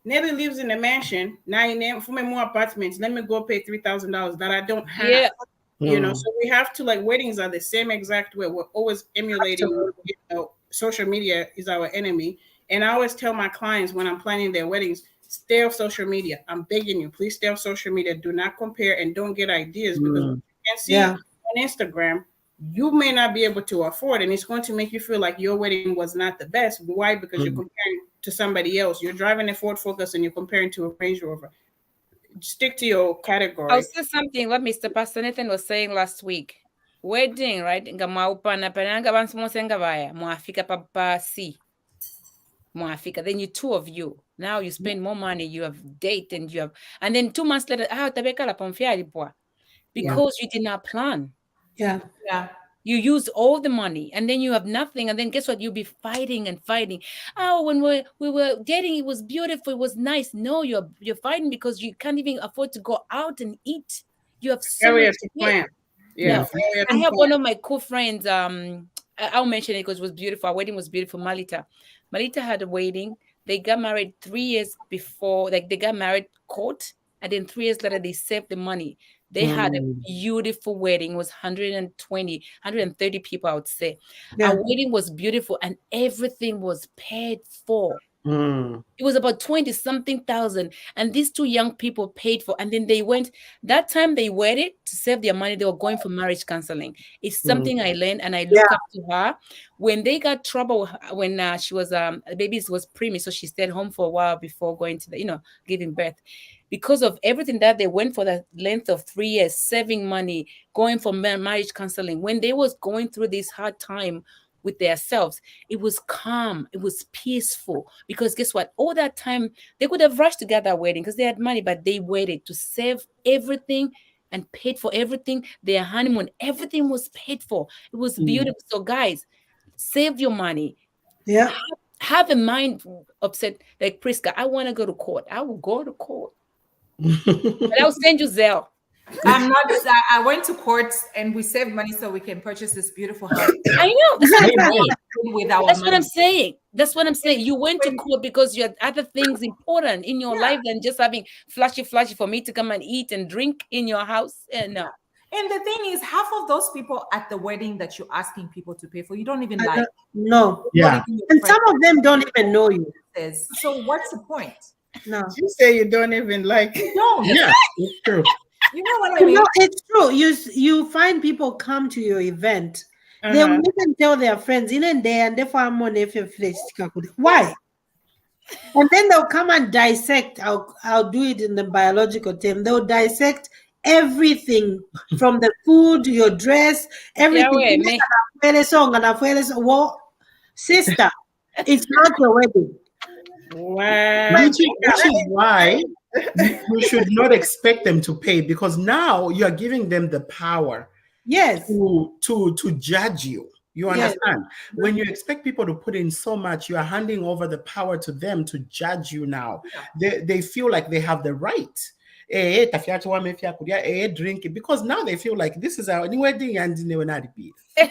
[SPEAKER 6] Nelly lives in a mansion. Now you name for me more apartments. Let me go pay $3,000 that I don't have. So we have to, like, weddings are the same exact way. We're always emulating. Social media is our enemy. And I always tell my clients when I'm planning their weddings, stay off social media. I'm begging you, please stay off social media. Do not compare and don't get ideas, because you can see on Instagram, you may not be able to afford, and it's going to make you feel like your wedding was not the best. Why? Because you're comparing to somebody else. You're driving a Ford Focus and you're comparing to a Range Rover. Stick to your category.
[SPEAKER 4] I'll say something what Mr. Pastor Nathan was saying last week. Wedding, right? Nga maupana pananga bantu mosenga baya mwafika papasi. Mwafika. Then you 2 of you. Now you spend more money. You have date and then 2 months later, tabeka la pomfia lipwa. Because you did not plan.
[SPEAKER 2] Yeah.
[SPEAKER 4] You use all the money, and then you have nothing, and then guess what? You'll be fighting and fighting. Oh, when we were dating, it was beautiful, it was nice. No, you're fighting because you can't even afford to go out and eat. You have so much to plan. Yeah. I have one of my cool friends. I'll mention it because it was beautiful. Our wedding was beautiful. Malita had a wedding. They got married 3 years before. Like, they got married court, and then 3 years later they saved the money. They had a beautiful wedding. It was 130 people, I would say. Our wedding was beautiful, and everything was paid for. It was about 20-something thousand, and these 2 young people paid for. And then they went. That time they wedded to save their money. They were going for marriage counseling. It's something I learned, and I look up to her. When they got trouble, when she was the baby was preemie, so she stayed home for a while before going to the giving birth. Because of everything that they went for the length of 3 years, saving money, going for marriage counseling, when they was going through this hard time with themselves, it was calm, it was peaceful. Because guess what? All that time, they could have rushed to get that wedding because they had money, but they waited to save everything and paid for everything. Their honeymoon, everything was paid for. It was beautiful. So guys, save your money.
[SPEAKER 2] Yeah.
[SPEAKER 4] Have a mind upset like Priska. I want to go to court. I will go to court. But I'll send you Zelle.
[SPEAKER 3] I'm not. I went to court and we saved money so we can purchase this beautiful house.
[SPEAKER 4] I know. That's what I'm saying.
[SPEAKER 3] With our
[SPEAKER 4] That's
[SPEAKER 3] money.
[SPEAKER 4] what I'm saying. That's what I'm saying. You went to court because you had other things important in your life than just having flashy for me to come and eat and drink in your house. No.
[SPEAKER 3] And the thing is, half of those people at the wedding that you're asking people to pay for, you don't even like.
[SPEAKER 2] No.
[SPEAKER 1] Yeah.
[SPEAKER 2] And some of them don't even know you.
[SPEAKER 3] So what's the point?
[SPEAKER 2] No.
[SPEAKER 6] You say you don't even like.
[SPEAKER 3] No.
[SPEAKER 1] Yeah, it's true.
[SPEAKER 3] You know what I mean?
[SPEAKER 2] No, it's true. You find people come to your event They will even tell their friends, in and there, and therefore I'm on why? And then they'll come and dissect. I'll do it in the biological term. They'll dissect everything from the food, your dress, everything. Well, sister, it's not your wedding.
[SPEAKER 6] Wow.
[SPEAKER 1] Which is why you should not expect them to pay, because now you are giving them the power.
[SPEAKER 2] Yes.
[SPEAKER 1] To judge you. You understand? Yes. When you expect people to put in so much, you are handing over the power to them to judge you now. They feel like they have the right. Drink it, because now they feel like this is our wedding and they will not be.
[SPEAKER 6] You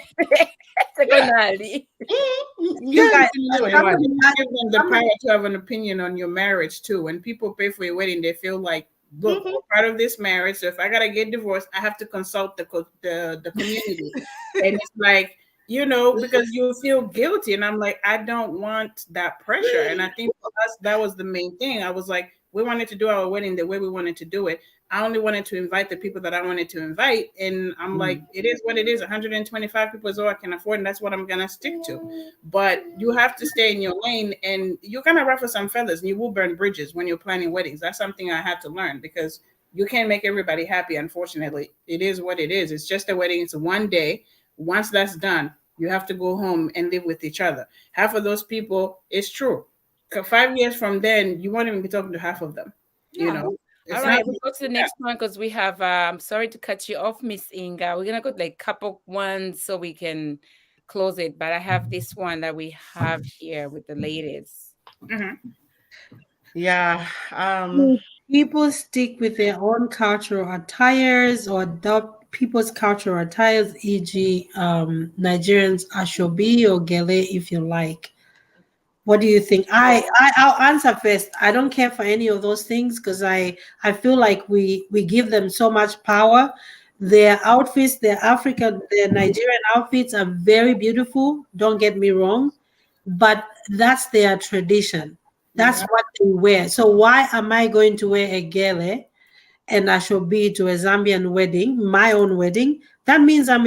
[SPEAKER 6] guys give them the power to have an opinion on your marriage too. When people pay for your wedding, they feel like, look, we're part of this marriage. So if I gotta get divorced, I have to consult the community. And it's like, because you feel guilty. And I'm like, I don't want that pressure. And I think for us, that was the main thing. I was like, we wanted to do our wedding the way we wanted to do it. I only wanted to invite the people that I wanted to invite. And I'm like, it is what it is. 125 people is all I can afford. And that's what I'm going to stick to. But you have to stay in your lane, and you're going to ruffle some feathers, and you will burn bridges when you're planning weddings. That's something I had to learn, because you can't make everybody happy. Unfortunately, it is what it is. It's just a wedding. It's one day. Once that's done, you have to go home and live with each other. Half of those people, it's true. 5 years from then, you won't even be talking to half of them.
[SPEAKER 4] All right, we'll go to the next one, because we have, I'm sorry to cut you off, Miss Inga. We're going to go like couple ones so we can close it. But I have this one that we have here with the ladies.
[SPEAKER 1] Yeah.
[SPEAKER 2] People stick with their own cultural attires or adopt people's cultural attires, e.g. Nigerians, Ashobi or Gele, if you like. What do you think? I'll answer first. I don't care for any of those things, because I feel like we give them so much power. Their outfits, their Nigerian outfits are very beautiful. Don't get me wrong, but that's their tradition. That's what they wear. So why am I going to wear a gele and I should be to a Zambian wedding, my own wedding? That means I'm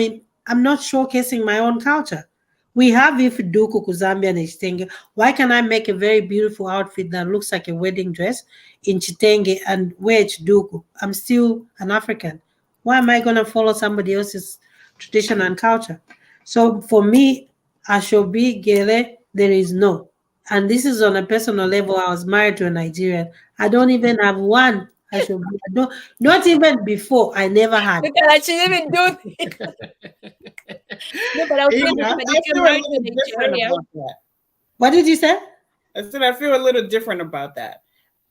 [SPEAKER 2] not showcasing my own culture. We have Duku Zambian Chitenge. Why can I make a very beautiful outfit that looks like a wedding dress in Chitenge and wear Duku? I'm still an African. Why am I going to follow somebody else's tradition and culture? So for me, Ashobi Gele, there is no. And this is on a personal level. I was married to a Nigerian. I don't even have one. Not even before. I never had.
[SPEAKER 4] Look at that. She didn't even do it. No, but I was thinking, if you're married to Nigeria.
[SPEAKER 2] What did you say?
[SPEAKER 6] I said I feel a little different about that.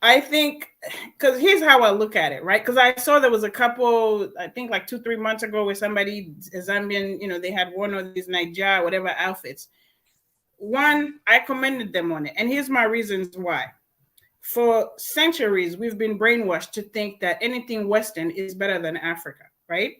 [SPEAKER 6] I think, because here's how I look at it, right? Because I saw there was a couple, I think like 2-3 months ago, where somebody, a Zambian, they had one of these Nigeria, whatever outfits. One, I commended them on it. And here's my reasons why. For centuries, we've been brainwashed to think that anything Western is better than Africa, right?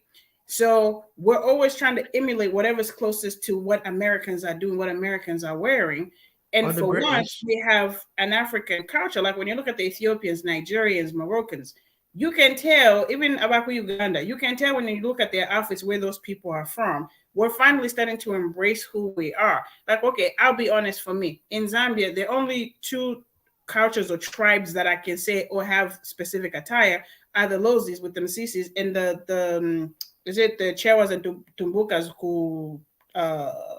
[SPEAKER 6] So we're always trying to emulate whatever's closest to what Americans are doing, what Americans are wearing. And for once, we have an African culture. Like when you look at the Ethiopians, Nigerians, Moroccans, you can tell, even about Uganda, you can tell when you look at their outfits where those people are from. We're finally starting to embrace who we are. Like, okay, I'll be honest, for me, in Zambia, there are only 2 cultures or tribes that I can say or have specific attire are the Lozis with the Msisis and the Chewas and Tumbukas who,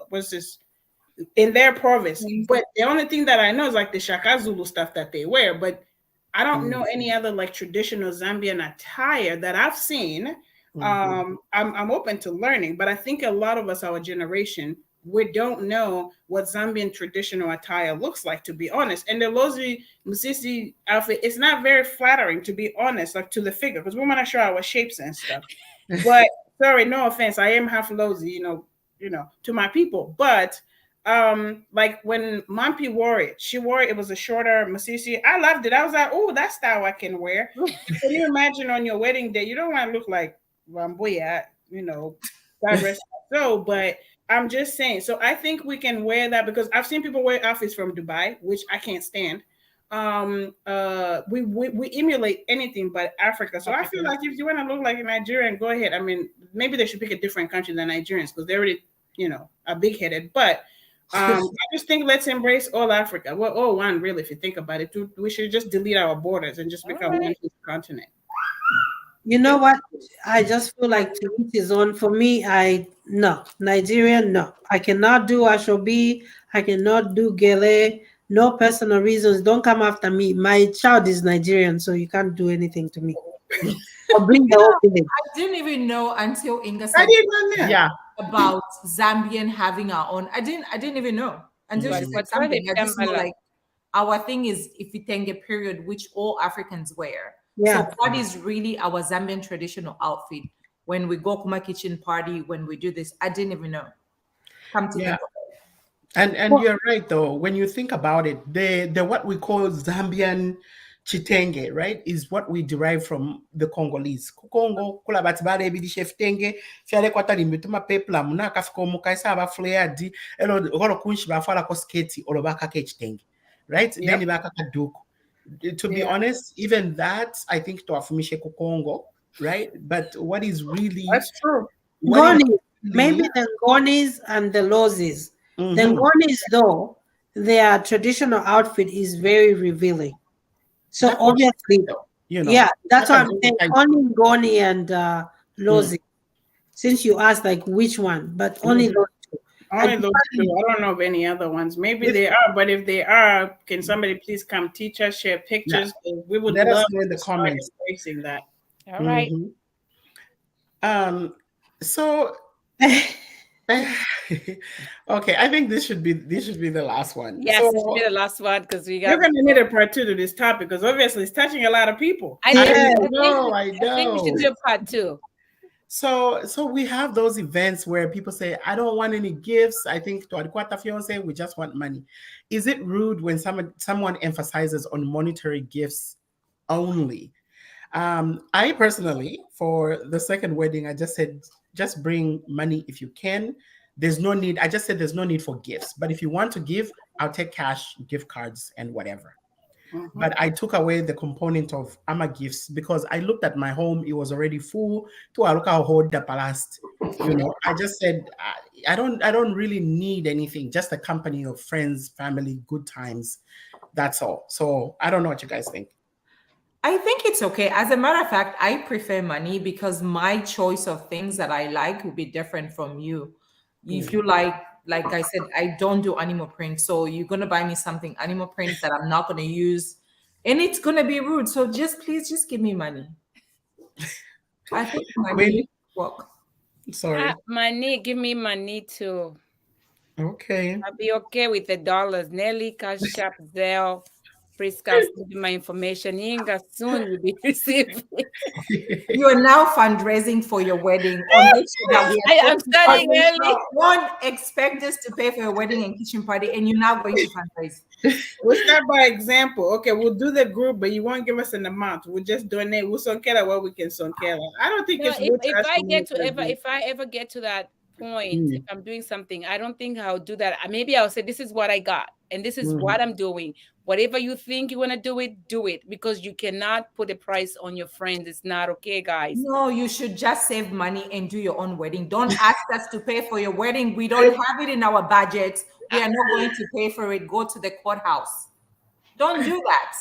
[SPEAKER 6] what's this? In their province. But the only thing that I know is like the Shaka Zulu stuff that they wear, but I don't know any other like traditional Zambian attire that I've seen. I'm open to learning, but I think a lot of us, our generation, we don't know what Zambian traditional attire looks like, to be honest. And the Lozi Musisi outfit, it's not very flattering, to be honest, like to the figure, because we want to show our shapes and stuff. But sorry, no offense, I am half Lozi, to my people, but like when Mampi wore it, it was a shorter Masisi. I loved it. I was like, oh, that's style I can wear. Can you imagine on your wedding day? You don't want to look like Ramboya, God rest my soul, but I'm just saying. So I think we can wear that, because I've seen people wear outfits from Dubai, which I can't stand. We emulate anything but Africa. So I feel like if you want to look like a Nigerian, go ahead. I mean, maybe they should pick a different country than Nigerians, because they already are big-headed. But I just think let's embrace all Africa. We're all one, really, if you think about it. We should just delete our borders and just become one continent.
[SPEAKER 2] You know what? I just feel like to each his own. For me, no. Nigerian, no. I cannot do Ashobi. I cannot do Gele. No personal reasons. Don't come after me. My child is Nigerian, so you can't do anything to me. I'll bring the whole village.
[SPEAKER 3] I didn't even know until Inga
[SPEAKER 6] I
[SPEAKER 3] said
[SPEAKER 6] didn't know that.
[SPEAKER 1] Yeah.
[SPEAKER 3] about Zambian having our own. I didn't even know until she said something. I just know like our thing is ifitenge period, which all Africans wear.
[SPEAKER 2] Yeah.
[SPEAKER 3] So what is really our Zambian traditional outfit when we go Kuma kitchen party, when we do this? I didn't even know. Come to think of it.
[SPEAKER 1] And you're right though. When you think about it, the what we call Zambian chitenge, right, is what we derive from the Congolese. Congo kula batibale bidishe fitenge fiale kwata limbituma pepla muna kafika omukaisa aba flare di elo golo kunshi bafala ko sketi olobaka ke chitenge, right?
[SPEAKER 6] Yep.
[SPEAKER 1] Then ibaka kaduku. To be honest, even that I think to afumishe ku Congo, right? But what is really
[SPEAKER 6] That's true.
[SPEAKER 2] Ngoni, maybe the Ngonis and the Lozis. The Ngonis, though, their traditional outfit is very revealing. So
[SPEAKER 1] That's what
[SPEAKER 2] obviously, yeah, that's why I'm saying only Ngoni and Lozi. Since you asked, like, which one, but only those two.
[SPEAKER 6] Only those two. I don't know of any other ones. Maybe they are, but if they are, can somebody please come teach us, share pictures? We would
[SPEAKER 1] let
[SPEAKER 6] love
[SPEAKER 1] us know in the
[SPEAKER 6] to start
[SPEAKER 1] comments.
[SPEAKER 6] embracing that.
[SPEAKER 4] All right.
[SPEAKER 1] So okay, I think this should be the last one.
[SPEAKER 4] Yes,
[SPEAKER 1] so,
[SPEAKER 4] this should be the last one because we got.
[SPEAKER 6] You're going to need a part 2 to this topic because obviously it's touching a lot of people.
[SPEAKER 1] I know.
[SPEAKER 4] I think we should do a part 2.
[SPEAKER 1] So we have those events where people say, I don't want any gifts. I think to Adikwata fiance, we just want money. Is it rude when someone emphasizes on monetary gifts only? I personally, for the second wedding, I just said, just bring money if you can. There's no need. I just said there's no need for gifts. But if you want to give, I'll take cash, gift cards, and whatever. But I took away the component of AMA gifts because I looked at my home. It was already full. To look how hold the palace. I just said I don't really need anything. Just a company of friends, family, good times. That's all. So I don't know what you guys think.
[SPEAKER 3] I think it's okay. As a matter of fact, I prefer money because my choice of things that I like will be different from you. If you like I said, I don't do animal print. So you're going to buy me something animal print that I'm not going to use. And it's going to be rude. So please give me money. I think money work.
[SPEAKER 1] Sorry.
[SPEAKER 4] Money, give me money too.
[SPEAKER 1] Okay.
[SPEAKER 4] I'll be okay with the dollars. Nelly, Cash App, Zelle. Prisca, send me my information. Inga, soon you'll be receiving.
[SPEAKER 3] You are now fundraising for your wedding.
[SPEAKER 4] I am studying early.
[SPEAKER 3] Don't expect us to pay for your wedding and kitchen party, and you're now going to fundraise.
[SPEAKER 6] We'll start by example. Okay, we'll do the group, but you won't give us an amount. We'll just donate. We'll sonkela what we can sonkela. I don't think it's
[SPEAKER 4] if I ever get to that point, if I'm doing something, I don't think I'll do that. Maybe I'll say, this is what I got, and this is what I'm doing. Whatever you think you want to do it, because you cannot put a price on your friends. It's not okay, guys.
[SPEAKER 3] No, you should just save money and do your own wedding. Don't ask us to pay for your wedding. We don't have it in our budget. We are not going to pay for it. Go to the courthouse. Don't do that.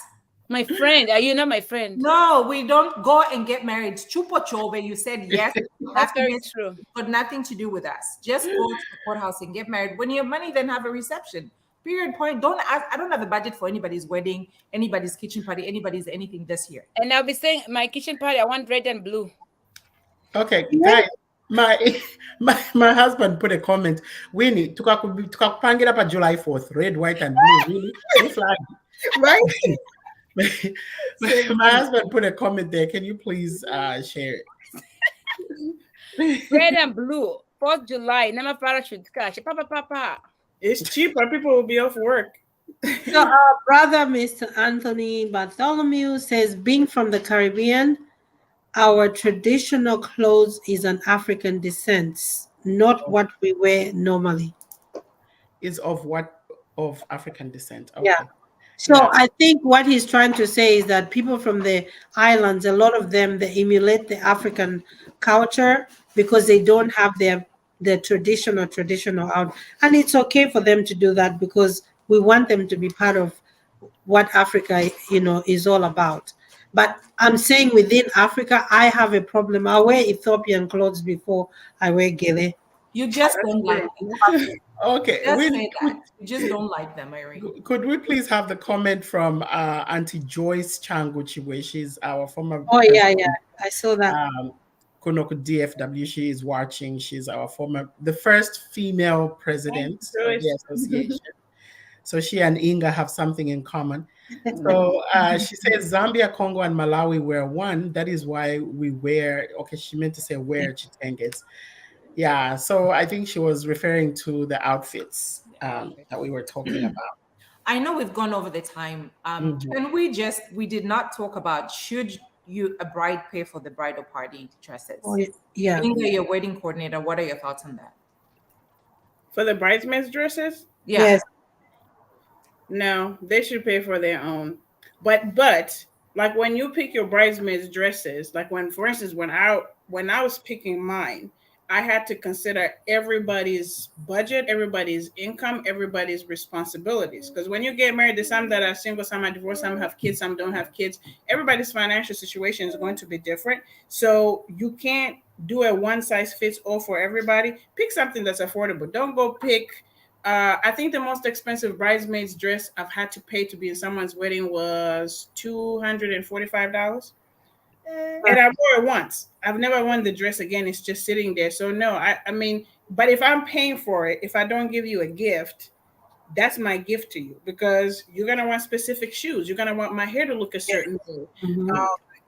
[SPEAKER 4] My friend, are you not my friend?
[SPEAKER 3] No, we don't go and get married. Chupo chove, you said yes.
[SPEAKER 4] That's very true.
[SPEAKER 3] Got nothing to do with us. Just go to the courthouse and get married. When you have money, then have a reception. Period. Point. Don't ask. I don't have a budget for anybody's wedding, anybody's kitchen party, anybody's anything this year.
[SPEAKER 4] And I'll be saying my kitchen party, I want red and blue.
[SPEAKER 1] Okay, guys. My husband put a comment. Winnie, tukakupangila up July 4th, red, white, and blue. Really? Flag. Right? My husband put a comment there. Can you please share it?
[SPEAKER 4] Red and blue. 4th July. Nama parachute cash. Papa.
[SPEAKER 6] It's cheaper. People will be off work.
[SPEAKER 2] So our brother, Mr. Anthony Bartholomew, says, being from the Caribbean, our traditional clothes is an African descent, not what we wear normally.
[SPEAKER 1] Is of what? Of African descent. Okay.
[SPEAKER 2] Yeah. So I think what he's trying to say is that people from the islands, a lot of them, they emulate the African culture because they don't have their the traditional out. And it's okay for them to do that because we want them to be part of what Africa, is all about. But I'm saying within Africa, I have a problem. I wear Ethiopian clothes before I wear gele.
[SPEAKER 3] You just don't like them.
[SPEAKER 1] Okay,
[SPEAKER 3] Just say that. You just don't like them, Irene.
[SPEAKER 1] could we please have the comment from Auntie Joyce Changuchi, where she's our former
[SPEAKER 2] Oh yeah, I saw that.
[SPEAKER 1] Konoko DFW. She is watching. She's our the first female president of the association. So she and Inga have something in common. So she says Zambia, Congo, and Malawi were one. That is why we wear. Okay, she meant to say wear chitenges. Yeah. So I think she was referring to the outfits that we were talking about.
[SPEAKER 3] I know we've gone over the time. Can we did not talk about should a bride pay for the bridal party dresses?
[SPEAKER 2] Oh, yeah.
[SPEAKER 3] Inga, your wedding coordinator, what are your thoughts on that?
[SPEAKER 6] For the bridesmaids' dresses?
[SPEAKER 3] Yeah.
[SPEAKER 2] Yes.
[SPEAKER 6] No, they should pay for their own. But like when you pick your bridesmaids' dresses, like for instance, when I was picking mine, I had to consider everybody's budget, everybody's income, everybody's responsibilities. Because when you get married, there's some that are single, some are divorced, some have kids, some don't have kids. Everybody's financial situation is going to be different. So you can't do a one size fits all for everybody. Pick something that's affordable. Don't go pick. I think the most expensive bridesmaid's dress I've had to pay to be in someone's wedding was $245. And I wore it once. I've never worn the dress again. It's just sitting there. So no, I mean, but if I'm paying for it, if I don't give you a gift, that's my gift to you, because you're going to want specific shoes. You're going to want my hair to look a certain way.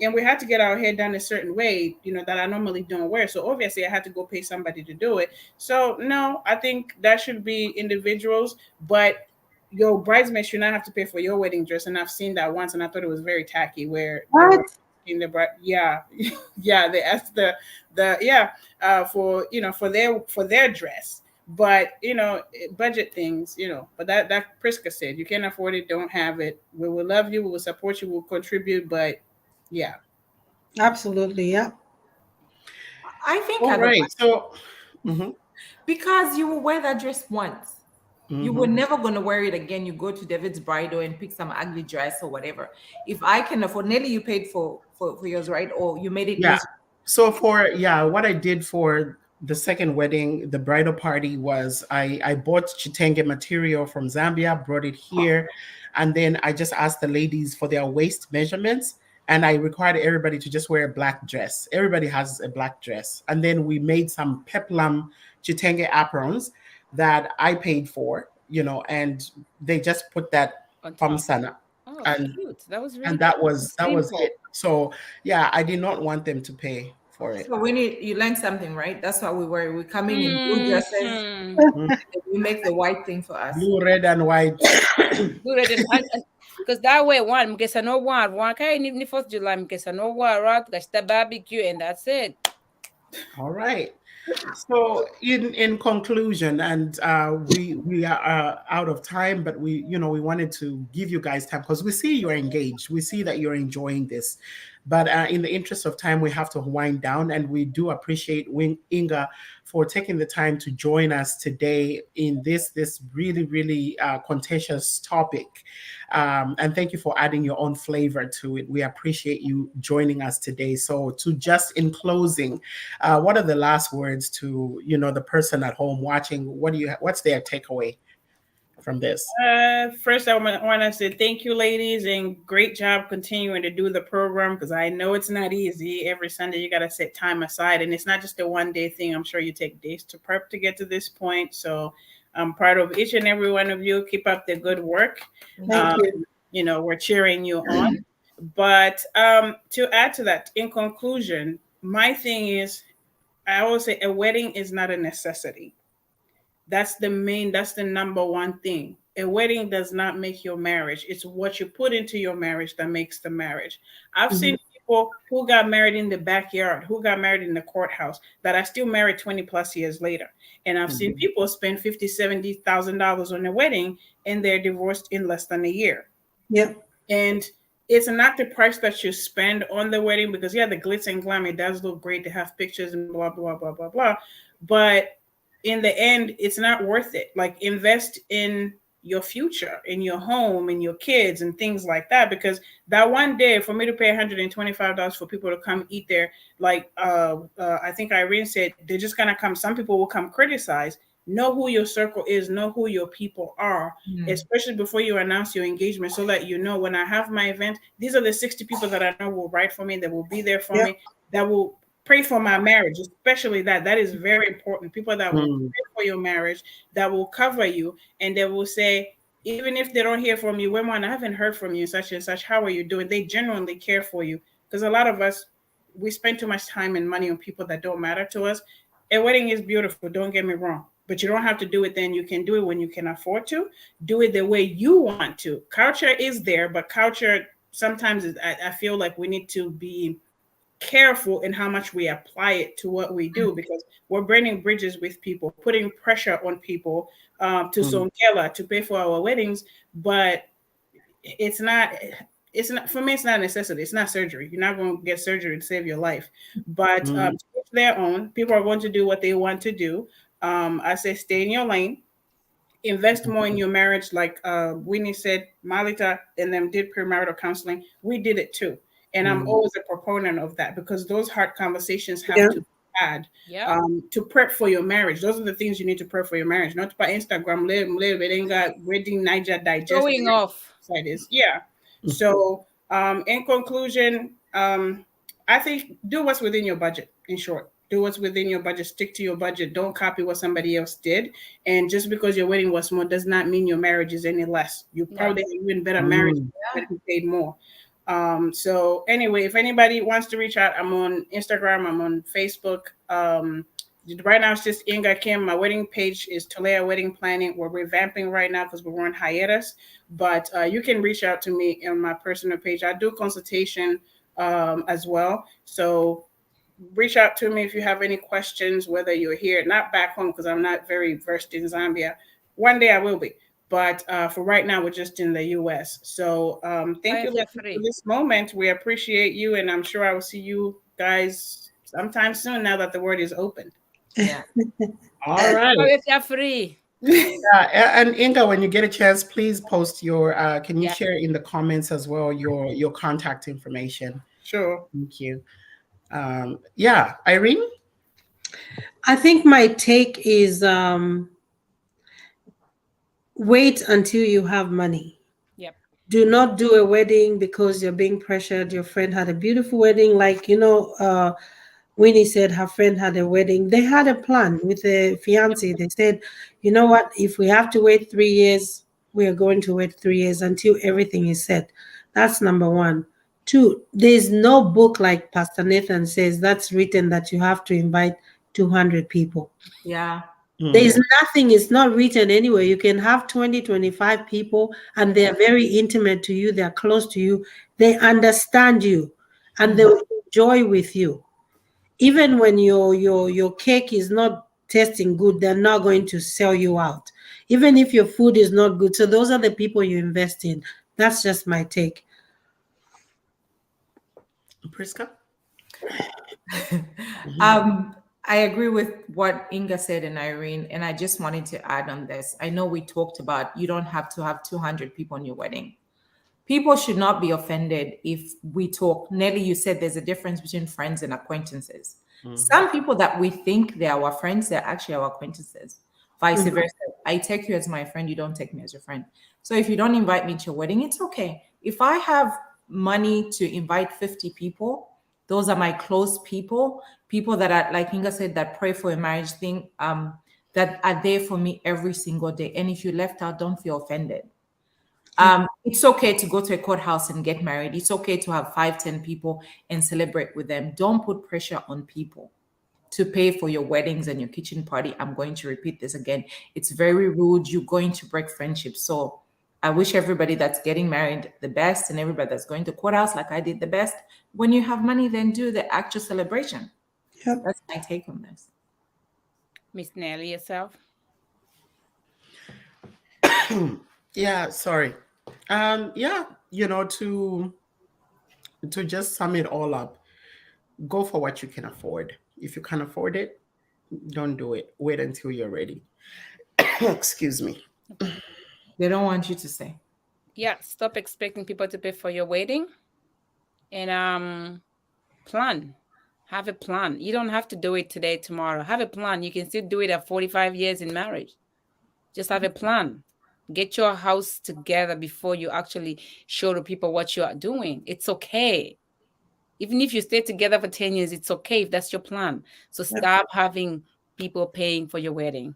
[SPEAKER 6] And we had to get our hair done a certain way, that I normally don't wear. So obviously I had to go pay somebody to do it. So no, I think that should be individuals, but your bridesmaid should not have to pay for your wedding dress. And I've seen that once, and I thought it was very tacky where
[SPEAKER 2] What?
[SPEAKER 6] in the they asked for their dress, but budget things, but that Priska said, you can't afford it, don't have it. We will love you, we will support you, we'll contribute, but yeah,
[SPEAKER 2] Absolutely, yeah.
[SPEAKER 3] I think
[SPEAKER 1] All right. So
[SPEAKER 3] because you will wear that dress once. You were never going to wear it again. You go to David's bridal and pick some ugly dress or whatever. If I can afford, Nelly, you paid for yours, right? Or you made it
[SPEAKER 1] yeah.
[SPEAKER 3] easy.
[SPEAKER 1] So what I did for the second wedding, the bridal party, was I bought chitenge material from Zambia, brought it here, and then I just asked the ladies for their waist measurements, and I required everybody to just wear a black dress. Everybody has a black dress, and then we made some peplum chitenge aprons that I paid for, and they just put that
[SPEAKER 4] On
[SPEAKER 1] sana.
[SPEAKER 4] Oh,
[SPEAKER 1] And-
[SPEAKER 4] cute. That was really
[SPEAKER 1] And that was
[SPEAKER 4] simple.
[SPEAKER 1] it. So yeah, I did not want them to pay for it.
[SPEAKER 3] So you learned something, right? That's what we were. We're coming in blue dresses.
[SPEAKER 4] Mhm.
[SPEAKER 3] And you make the white thing for us.
[SPEAKER 1] Blue, red, and white.
[SPEAKER 4] Because that way, one, mkesa no one kaya ni 4th July, mkesa no one, right? Kashita barbecue, and that's it.
[SPEAKER 1] All right. So in conclusion, and we are out of time, but we wanted to give you guys time because we see you're engaged. We see that you're enjoying this. But in the interest of time, we have to wind down, and we do appreciate Inga for taking the time to join us today in this really, really contentious topic. And thank you for adding your own flavor to it. We appreciate you joining us today. So just in closing, what are the last words to the person at home watching? What's their takeaway from this?
[SPEAKER 6] First, I want to say thank you, ladies, and great job continuing to do the program, because I know it's not easy. Every Sunday, you got to set time aside, and it's not just a one-day thing. I'm sure you take days to prep to get to this point. So I'm proud of each and every one of you. Keep up the good work.
[SPEAKER 2] Thank you.
[SPEAKER 6] We're cheering you on. But to add to that, in conclusion, my thing is, I always say a wedding is not a necessity. That's the number one thing. A wedding does not make your marriage. It's what you put into your marriage that makes the marriage. I've seen people who got married in the backyard, who got married in the courthouse, that are still married 20 plus years later. And I've seen people spend $50,000, $70,000 on a wedding, and they're divorced in less than a year.
[SPEAKER 2] Yep.
[SPEAKER 6] And it's not the price that you spend on the wedding, because the glitz and glam, it does look great to have pictures and blah, blah, blah, blah, blah. But in the end, it's not worth it. Like, invest in your future, in your home, in your kids, and things like that. Because that one day, for me to pay $125 for people to come eat there, like I think Irene said, they're just gonna come. Some people will come criticize. Know who your circle is. Know who your people are, especially before you announce your engagement, so that you know, when I have my event, these are the 60 people that I know will write for me, that will be there for me, that will pray for my marriage, especially that is very important. People that will pray for your marriage, that will cover you, and they will say, even if they don't hear from you, women, I haven't heard from you, such and such, how are you doing? They genuinely care for you, because a lot of us, we spend too much time and money on people that don't matter to us. A wedding is beautiful, don't get me wrong, but you don't have to do it then. You can do it when you can afford to. Do it the way you want to. Culture is there, but culture sometimes I feel like we need to be careful in how much we apply it to what we do, because we're burning bridges with people, putting pressure on people to Songela to pay for our weddings, but it's not for me, it's not a necessity. It's not surgery. You're not going to get surgery to save your life, but to each their own. People are going to do what they want to do. I say stay in your lane, invest more in your marriage. Like Winnie said, Malita and them did premarital counseling. We did it too. And I'm always a proponent of that, because those hard conversations have to be had to prep for your marriage. Those are the things you need to prep for your marriage, not by Instagram, live, it ain't got wedding Niger digest.
[SPEAKER 4] Showing off.
[SPEAKER 6] So in conclusion, I think do what's within your budget, in short. Do what's within your budget. Stick to your budget. Don't copy what somebody else did. And just because your wedding was small does not mean your marriage is any less. You probably have even better marriage who paid more. So anyway, if anybody wants to reach out, I'm on Instagram, I'm on Facebook. Right now it's just Inga Kim. My wedding page is Tolea Wedding Planning. We're revamping right now because we're on hiatus, but you can reach out to me on my personal page. I do consultation as well. So reach out to me if you have any questions, whether you're here, not back home, because I'm not very versed in Zambia. One day I will be. But for right now, we're just in the U.S. So thank you for this moment. We appreciate you, and I'm sure I will see you guys sometime soon now that the word is open.
[SPEAKER 3] Yeah.
[SPEAKER 1] All right.
[SPEAKER 4] Free.
[SPEAKER 1] And Inga, when you get a chance, please post your. Can you share in the comments as well your contact information?
[SPEAKER 6] Sure.
[SPEAKER 1] Thank you. Irene.
[SPEAKER 2] I think my take is wait until you have money.
[SPEAKER 4] Yep.
[SPEAKER 2] Do not do a wedding because you're being pressured. Your friend had a beautiful wedding, like Winnie said her friend had a wedding. They had a plan with the fiance. They said, you know what, if we have to wait 3 years, we are going to wait 3 years until everything is set. That's number one. Two, there's no book, like Pastor Nathan says, that's written that you have to invite 200 people.
[SPEAKER 3] Yeah.
[SPEAKER 2] There's nothing, it's not written anywhere. You can have 20, 25 people, and they're very intimate to you. They're close to you. They understand you, and they will enjoy with you. Even when your cake is not tasting good, they're not going to sell you out. Even if your food is not good. So those are the people you invest in. That's just my take.
[SPEAKER 1] Priska?
[SPEAKER 3] I agree with what Inga said and Irene, and I just wanted to add on this. I know we talked about you don't have to have 200 people in your wedding. People should not be offended if we talk. Nelly, you said there's a difference between friends and acquaintances. Some people that we think they're our friends, they're actually our acquaintances. Vice versa. I take you as my friend, you don't take me as your friend. So if you don't invite me to your wedding, it's okay. If I have money to invite 50 people, those are my close people that are, like Inga said, that pray for a marriage thing, that are there for me every single day. And if you left out, don't feel offended. It's okay to go to a courthouse and get married. It's okay to have 5-10 people and celebrate with them. Don't put pressure on people to pay for your weddings and your kitchen party. I'm going to repeat this again. It's very rude. You're going to break friendships. So I wish everybody that's getting married the best, and everybody that's going to courthouse like I did the best. When you have money, then do the actual celebration. Yep. That's my take on this.
[SPEAKER 4] Miss Nelly, yourself?
[SPEAKER 1] Sorry. To just sum it all up, go for what you can afford. If you can afford it, Don't do it. Wait until you're ready. Excuse me.
[SPEAKER 3] They don't want you to say.
[SPEAKER 4] Yeah, stop expecting people to pay for your wedding, and plan. Have a plan. You don't have to do it today, tomorrow. Have a plan. You can still do it at 45 years in marriage. Just have a plan. Get your house together before you actually show the people what you are doing. It's okay. Even if you stay together for 10 years, it's okay if that's your plan. So stop having people paying for your wedding.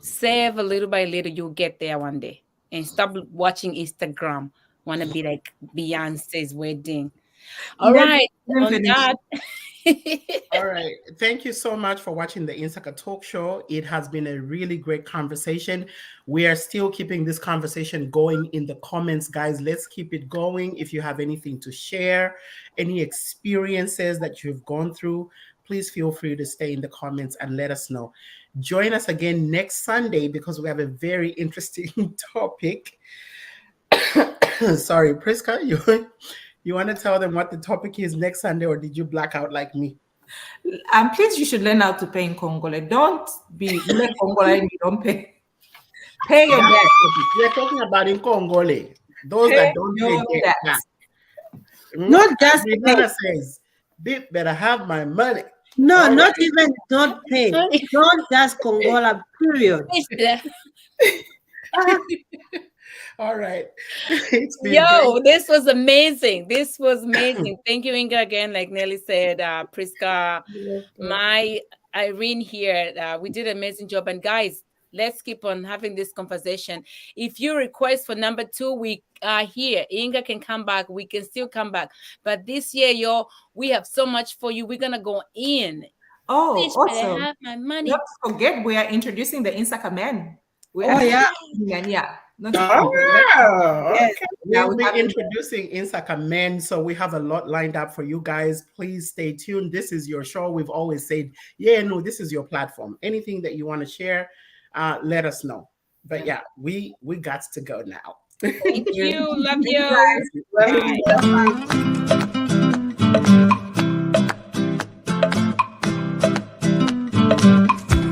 [SPEAKER 4] Save a little by little, you'll get there one day. And stop watching Instagram. Want to be like Beyonce's wedding. All right. On that.
[SPEAKER 1] All right. Thank you so much for watching the Insaka Talk Show. It has been a really great conversation. We are still keeping this conversation going in the comments, guys. Let's keep it going. If you have anything to share, any experiences that you've gone through, please feel free to stay in the comments and let us know. Join us again next Sunday because we have a very interesting topic. Sorry, Priska, you want to tell them what the topic is next Sunday, or did you black out like me?
[SPEAKER 3] Please, you should learn how to pay in Congolese. Don't be Congolese and you don't pay. Pay your debt.
[SPEAKER 1] We're talking about in Congolese. Those that don't pay debt back.
[SPEAKER 2] Not just
[SPEAKER 1] Rihanna says, "Bitch, better have my money."
[SPEAKER 2] No,
[SPEAKER 1] All
[SPEAKER 2] not
[SPEAKER 1] right.
[SPEAKER 2] even don't pay. Don't just Congola, period.
[SPEAKER 1] All right. It's been
[SPEAKER 4] Yo,
[SPEAKER 1] great.
[SPEAKER 4] this was amazing. This was amazing. Thank you, Inga, again. Like Nelly said, Priska, my Irene here. We did an amazing job. And guys, let's keep on having this conversation. If you request for number 2, we are here. Inga can come back. We can still come back. But this year, yo, we have so much for you. We're going to go in.
[SPEAKER 3] Oh,
[SPEAKER 4] Bitch, better
[SPEAKER 3] also,
[SPEAKER 4] have my money.
[SPEAKER 3] not to forget, we are introducing the Insaka men. We
[SPEAKER 2] Oh,
[SPEAKER 3] are
[SPEAKER 2] yeah.
[SPEAKER 3] yeah. Not to
[SPEAKER 1] Oh,
[SPEAKER 3] forget.
[SPEAKER 1] okay.
[SPEAKER 3] Yeah,
[SPEAKER 1] We'll
[SPEAKER 3] we
[SPEAKER 1] be
[SPEAKER 3] have-
[SPEAKER 1] introducing Insaka Men, so we have a lot lined up for you guys. Please stay tuned. This is your show. We've always said, yeah, no, this is your platform. Anything that you want to share, let us know. But yeah, we got to go now.
[SPEAKER 4] Thank you. Love you.
[SPEAKER 3] Guys.
[SPEAKER 1] Love you.
[SPEAKER 3] Bye.